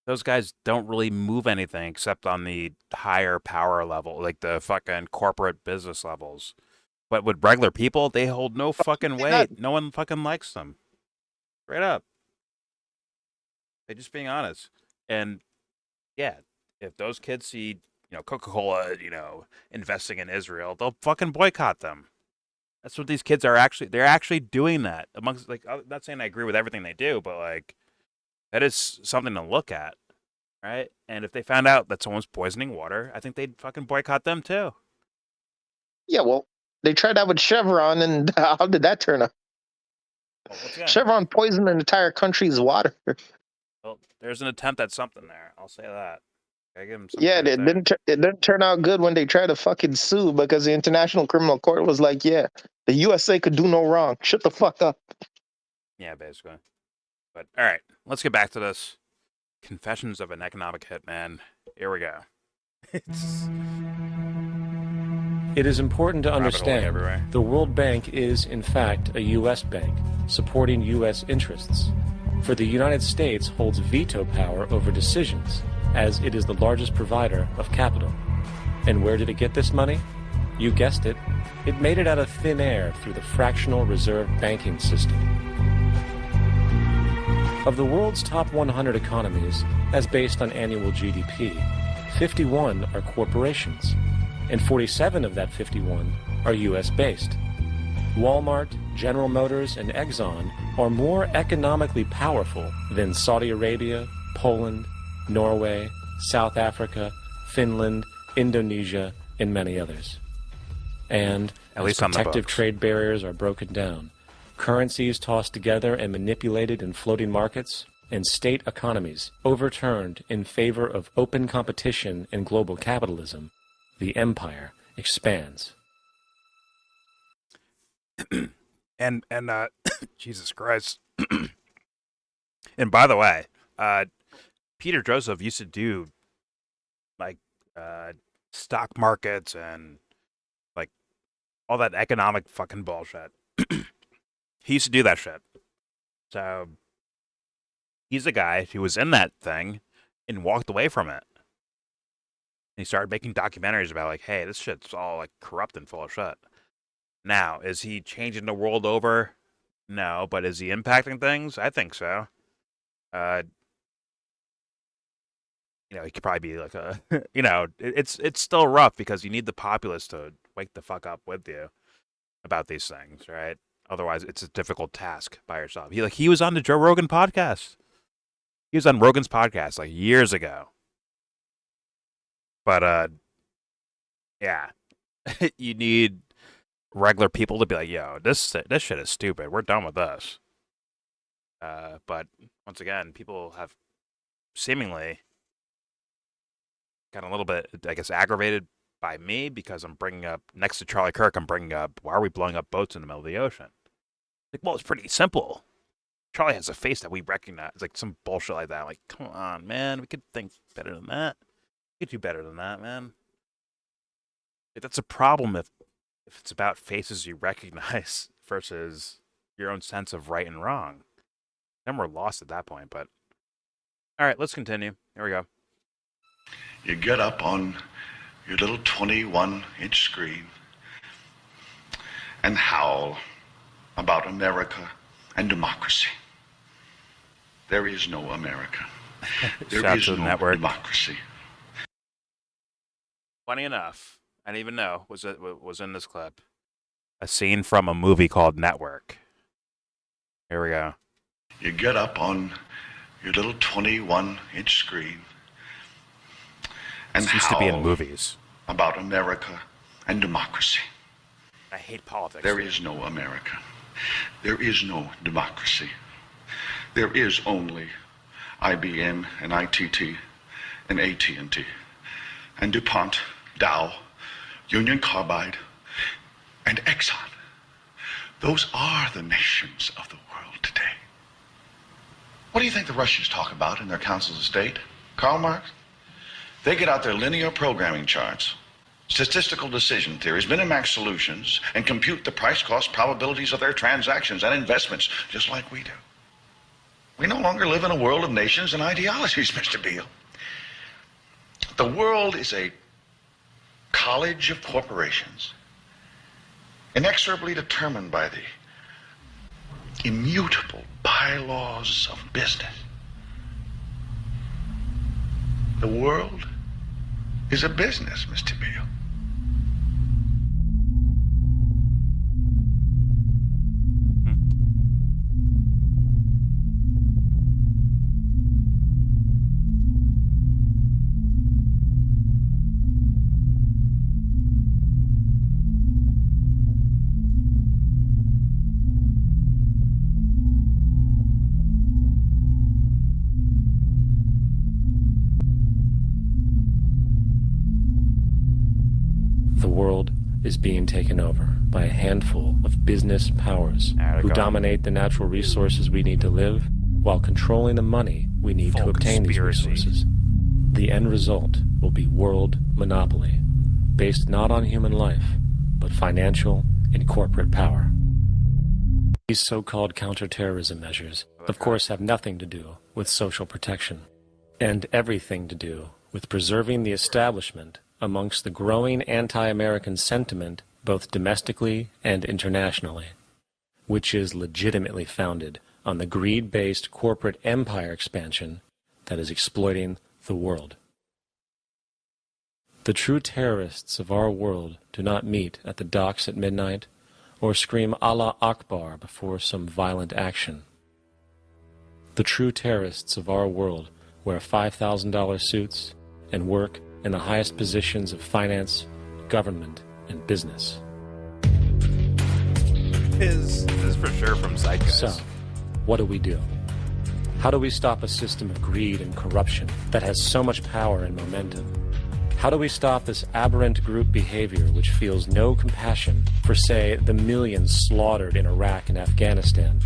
those guys don't really move anything except on the higher power level, like the fucking corporate business levels. But with regular people, they hold no fucking They're not, weight. No one fucking likes them. Straight up. They just being honest. And yeah, if those kids see, Coca-Cola, investing in Israel, they'll fucking boycott them. That's what these kids are actually. They're actually doing that. Amongst like, I'm not saying I agree with everything they do, but like, that is something to look at, right? And if they found out that someone's poisoning water, I think they'd fucking boycott them too. yeah, well, they tried that with Chevron and how did that turn out? Well, once again, Chevron poisoned an entire country's water. well, there's an attempt at something there. I'll say that. I give them some Yeah, credit there. it didn't turn out good when they tried to fucking sue because the International Criminal Court was like, yeah, the USA could do no wrong. Shut the fuck up. Yeah, basically. But all right, let's get back to this. Confessions of an Economic Hitman. Here we go. It's It is important to rabbit holing everywhere. understand the World Bank is, in fact, a U.S. bank supporting U.S. interests. For the United States holds veto power over decisions, as it is the largest provider of capital. And where did it get this money? You guessed it. It made it out of thin air through the fractional reserve banking system. Of the world's top 100 economies, as based on annual GDP, 51 are corporations, and 47 of that 51 are U.S.-based. Walmart, General Motors, and Exxon are more economically powerful than Saudi Arabia, Poland, Norway, South Africa, Finland, Indonesia, and many others. And At as least on the protective books. trade barriers are broken down, currencies tossed together and manipulated in floating markets, and state economies overturned in favor of open competition and global capitalism, the empire expands. and Jesus Christ. And by the way, Peter Joseph used to do like stock markets and like all that economic fucking bullshit. He used to do that shit. So he's a guy who was in that thing and walked away from it. And he started making documentaries about like, hey, this shit's all like corrupt and full of shit. Now, is he changing the world over? No, but is he impacting things? I think so. Uh, he could probably be like a, it's still rough because you need the populace to wake the fuck up with you about these things, right? Otherwise, it's a difficult task by yourself. He was on the Joe Rogan podcast. He was on Rogan's podcast like years ago. But yeah, you need regular people to be like, yo, this shit is stupid. We're done with this. But once again, people have seemingly gotten a little bit, I guess, aggravated by me because I'm bringing up, next to Charlie Kirk, I'm bringing up, why are we blowing up boats in the middle of the ocean? Like, well, it's pretty simple. Charlie has a face that we recognize. It's like some bullshit like that. Like, come on, man. We could think better than that. We could do better than that, man. Like, that's a problem if it's about faces you recognize versus your own sense of right and wrong. Then we're lost at that point, but... All right, let's continue. Here we go. You get up on your little 21-inch screen and howl about America and democracy. There is no America. There is no democracy. Funny enough, I didn't even know was in this clip. A scene from a movie called Network. Here we go. You get up on your little 21-inch screen and This used to be in movies. About America and democracy. I hate politics. There is no America. There is no democracy. There is only IBM and ITT and AT&T and DuPont, Dow, Union Carbide, and Exxon. Those are the nations of the world today. What do you think the Russians talk about in their councils of state? Karl Marx? They get out their linear programming charts, statistical decision theories, Minimax solutions, and compute the price-cost probabilities of their transactions and investments, just like we do. We no longer live in a world of nations and ideologies, Mr. Beale. The world is a college of corporations, inexorably determined by the immutable bylaws of business. The world is a business, Mr. Beale. The world is being taken over by a handful of business powers who dominate the natural resources we need to live while controlling the money we need to obtain these resources. The end result will be world monopoly, based not on human life, but financial and corporate power. These so-called counterterrorism measures, of course, have nothing to do with social protection, and everything to do with preserving the establishment amongst the growing anti-American sentiment both domestically and internationally, which is legitimately founded on the greed-based corporate empire expansion that is exploiting the world. The true terrorists of our world do not meet at the docks at midnight or scream Allah Akbar before some violent action. The true terrorists of our world wear $5,000 suits and work in the highest positions of finance, government, and business. This is for sure from Zeitgeist. So, what do? How do we stop a system of greed and corruption that has so much power and momentum? How do we stop this aberrant group behavior which feels no compassion for, say, the millions slaughtered in Iraq and Afghanistan,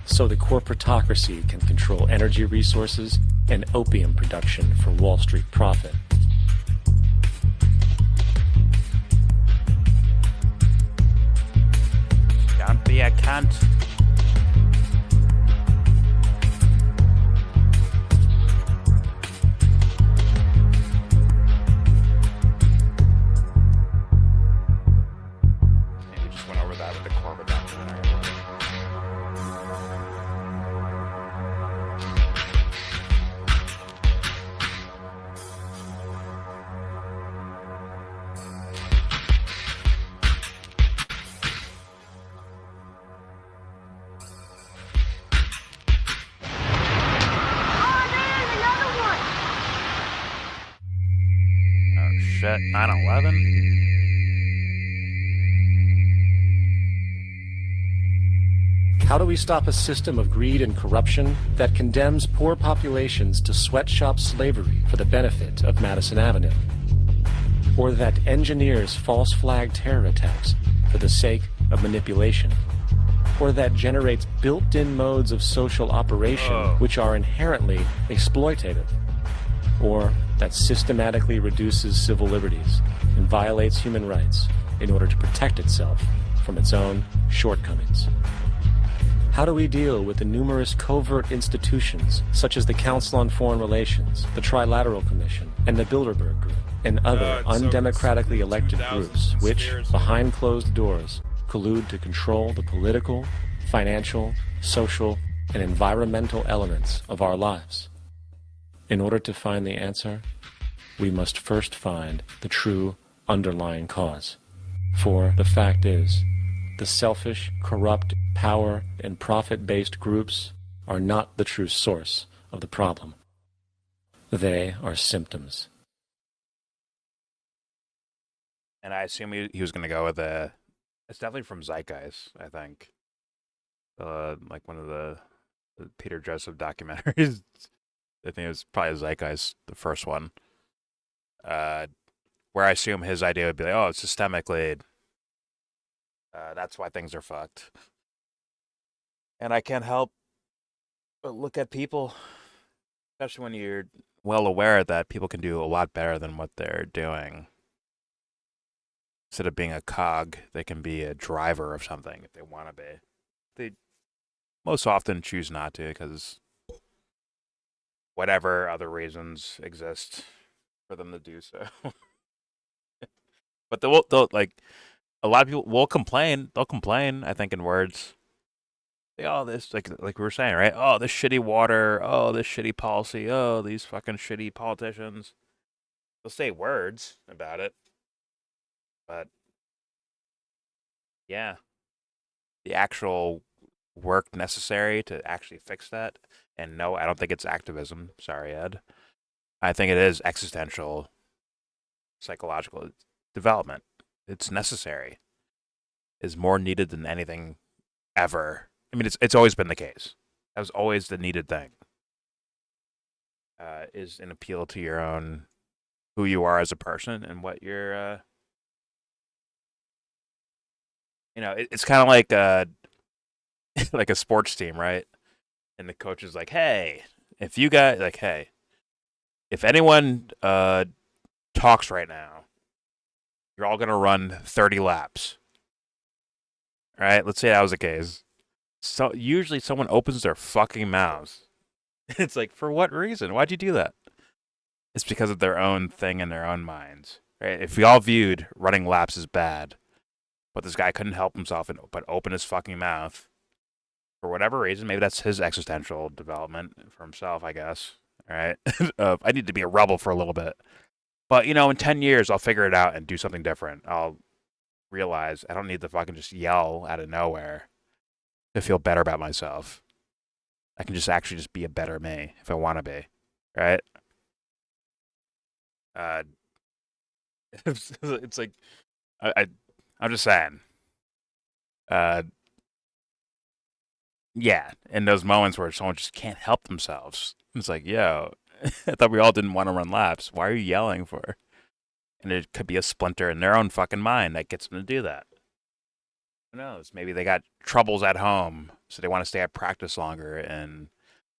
so the corporatocracy can control energy resources and opium production for Wall Street profit? Don't be a cunt. Maybe just went over that with the Corbett documentary. Shit, 9/11? How do we stop a system of greed and corruption that condemns poor populations to sweatshop slavery for the benefit of Madison Avenue? Or that engineers false flag terror attacks for the sake of manipulation? Or that generates built-in modes of social operation which are inherently exploitative? Or that systematically reduces civil liberties and violates human rights in order to protect itself from its own shortcomings? How do we deal with the numerous covert institutions, such as the Council on Foreign Relations, the Trilateral Commission, and the Bilderberg Group, and other undemocratically elected groups, which, behind closed doors, collude to control the political, financial, social, and environmental elements of our lives? In order to find the answer, we must first find the true underlying cause. For the fact is, the selfish, corrupt, power, and profit-based groups are not the true source of the problem. They are symptoms. And I assume he was going to go with it's definitely from Zeitgeist, I think. Like one of the Peter Joseph documentaries. I think it was probably Zeitgeist, the first one. Where I assume his idea would be like, oh, it's systemically, that's why things are fucked. And I can't help but look at people, especially when you're well aware that people can do a lot better than what they're doing. Instead of being a cog, they can be a driver of something if they want to be. They most often choose not to because whatever other reasons exist for them to do so. But they'll like, a lot of people will complain. They'll complain, I think, in words. Say, oh, this, like we were saying, right? Oh, this shitty water. Oh, this shitty policy. Oh, these fucking shitty politicians. They'll say words about it. But, yeah. The actual work necessary to actually fix that. And no, I don't think it's activism. Sorry, Ed. I think it is existential, psychological development. It's necessary. Is more needed than anything ever. I mean, it's always been the case. That was always the needed thing. Is an appeal to your own, who you are as a person and what you're, it's kind of like like a sports team, right? And the coach is like, hey, if you guys, like, hey, if anyone talks right now, you're all going to run 30 laps. All right? Let's say that was the case. So usually someone opens their fucking mouths. It's like, for what reason? Why'd you do that? It's because of their own thing in their own minds. Right? If we all viewed running laps as bad, but this guy couldn't help himself but open his fucking mouth, for whatever reason, maybe that's his existential development for himself, I guess. All right? I need to be a rebel for a little bit. But, in 10 years, I'll figure it out and do something different. I'll realize I don't need to fucking just yell out of nowhere to feel better about myself. I can actually just be a better me if I want to be, right? It's like, I'm just saying. Yeah, in those moments where someone just can't help themselves, it's like, yo, I thought we all didn't want to run laps. Why are you yelling for? And it could be a splinter in their own fucking mind that gets them to do that. Who knows? Maybe they got troubles at home, so they want to stay at practice longer, and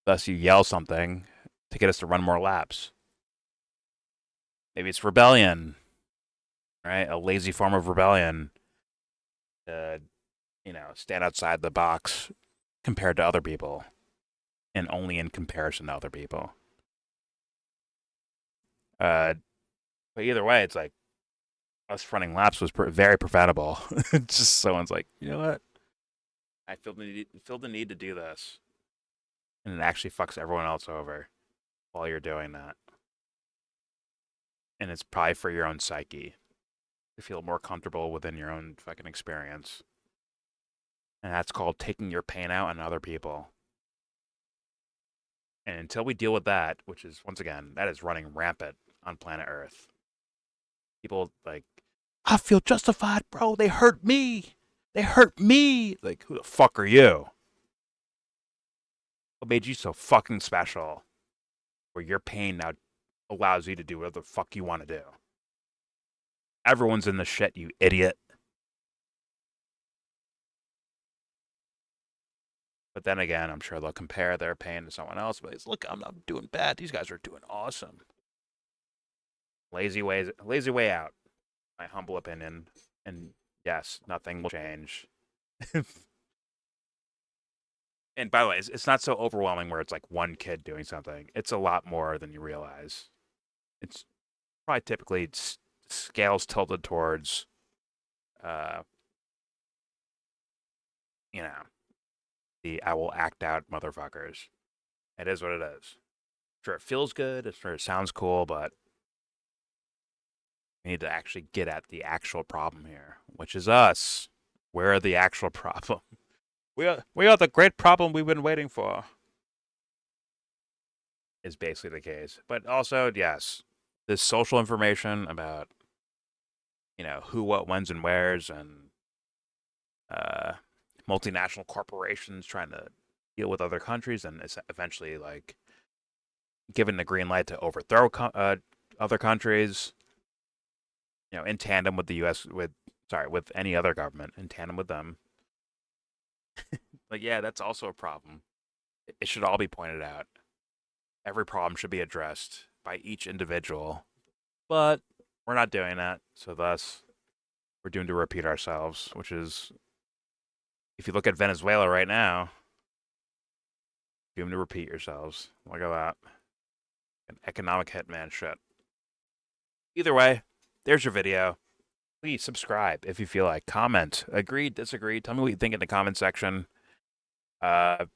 thus you yell something to get us to run more laps. Maybe it's rebellion, right? A lazy form of rebellion to, stand outside the box compared to other people, and only in comparison to other people. But either way, it's like, us running laps was very preventable. Just someone's like, you know what? I feel the need to do this. And it actually fucks everyone else over while you're doing that. And it's probably for your own psyche to feel more comfortable within your own fucking experience. And that's called taking your pain out on other people. And until we deal with that, which is, once again, that is running rampant on planet Earth. People like, I feel justified, bro. They hurt me. They hurt me. Like, who the fuck are you? What made you so fucking special? Where your pain now allows you to do whatever the fuck you want to do. Everyone's in the shit, you idiot. But then again, I'm sure they'll compare their pain to someone else. But it's, look, I'm not doing bad. These guys are doing awesome. Lazy way out. My humble opinion. And yes, nothing will change. And by the way, it's not so overwhelming where it's like one kid doing something. It's a lot more than you realize. It's probably typically scales tilted towards, uh, you know, the I will act out motherfuckers. It is what it is. Sure, it feels good. Sure, it sounds cool, but we need to actually get at the actual problem here, which is us. We're the actual problem. We are the great problem we've been waiting for. Is basically the case. But also, yes, this social information about, who, what, whens, and wheres, and multinational corporations trying to deal with other countries, and it's eventually like given the green light to overthrow other countries. In tandem with the U.S. with any other government, in tandem with them. But yeah, that's also a problem. It should all be pointed out. Every problem should be addressed by each individual, but we're not doing that. So thus, we're doomed to repeat ourselves, which is, if you look at Venezuela right now, doomed to repeat yourselves. Look at that. An economic hitman shit. Either way, there's your video. Please subscribe if you feel like. Comment. Agree, disagree. Tell me what you think in the comment section. I'm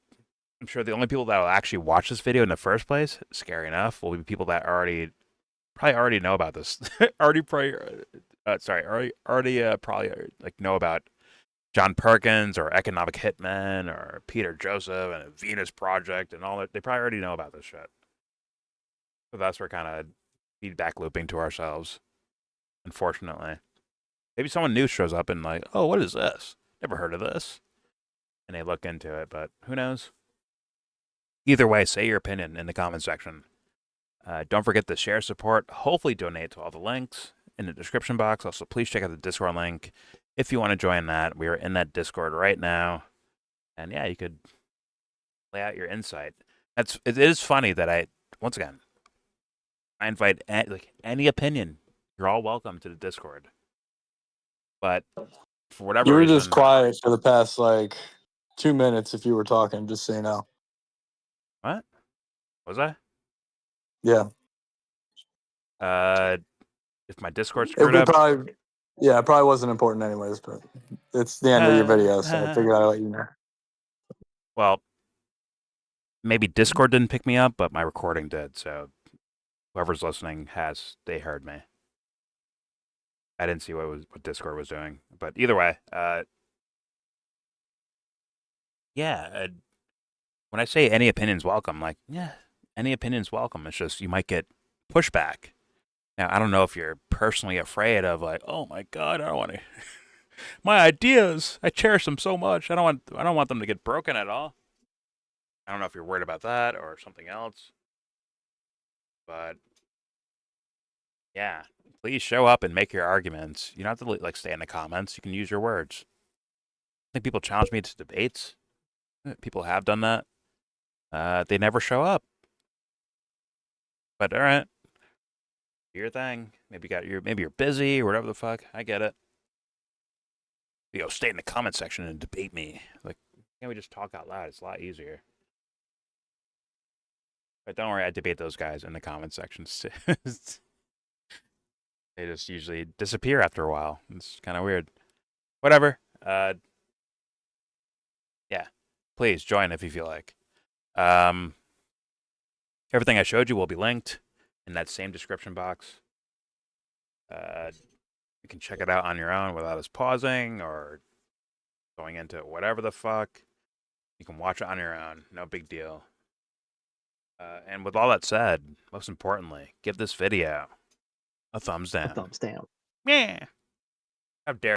sure the only people that will actually watch this video in the first place, scary enough, will be people that probably already know about this. Probably like know about John Perkins or Economic Hitman or Peter Joseph and a Venus Project and all that. They probably already know about this shit. So that's we're kind of feedback looping to ourselves, unfortunately. Maybe someone new shows up and like, oh, what is this? Never heard of this. And they look into it, but who knows? Either way, say your opinion in the comment section. Don't forget to share support. Hopefully donate to all the links in the description box. Also, please check out the Discord link if you want to join that. We are in that Discord right now. And yeah, you could lay out your insight. It is funny that once again, I invite any opinion. You're all welcome to the Discord. But for whatever You were reason, just quiet for the past 2 minutes if you were talking, just so you know. what? Was I? Yeah. If my Discord It screwed up, probably it probably wasn't important anyways, but it's the end of your video, so I figured I'd let you know. well, maybe Discord didn't pick me up, but my recording did. So whoever's listening they heard me. I didn't see what Discord was doing, but either way, yeah. When I say any opinion's welcome, any opinion's welcome. It's just you might get pushback. Now, I don't know if you're personally afraid of oh my god, I don't want to. My ideas, I cherish them so much. I don't want them to get broken at all. I don't know if you're worried about that or something else, but yeah, please show up and make your arguments. You don't have to stay in the comments. You can use your words. I think people challenge me to debates. People have done that. They never show up. But all right, do your thing. Maybe you're busy or whatever the fuck. I get it. Stay in the comment section and debate me. Can't we just talk out loud? It's a lot easier. But don't worry, I debate those guys in the comment sections too. They just usually disappear after a while. It's kind of weird. Whatever. Yeah. Please join if you feel like. Everything I showed you will be linked in that same description box. You can check it out on your own without us pausing or going into whatever the fuck. You can watch it on your own. No big deal. And with all that said, most importantly, give this video a thumbs down. A thumbs down. Yeah. How dare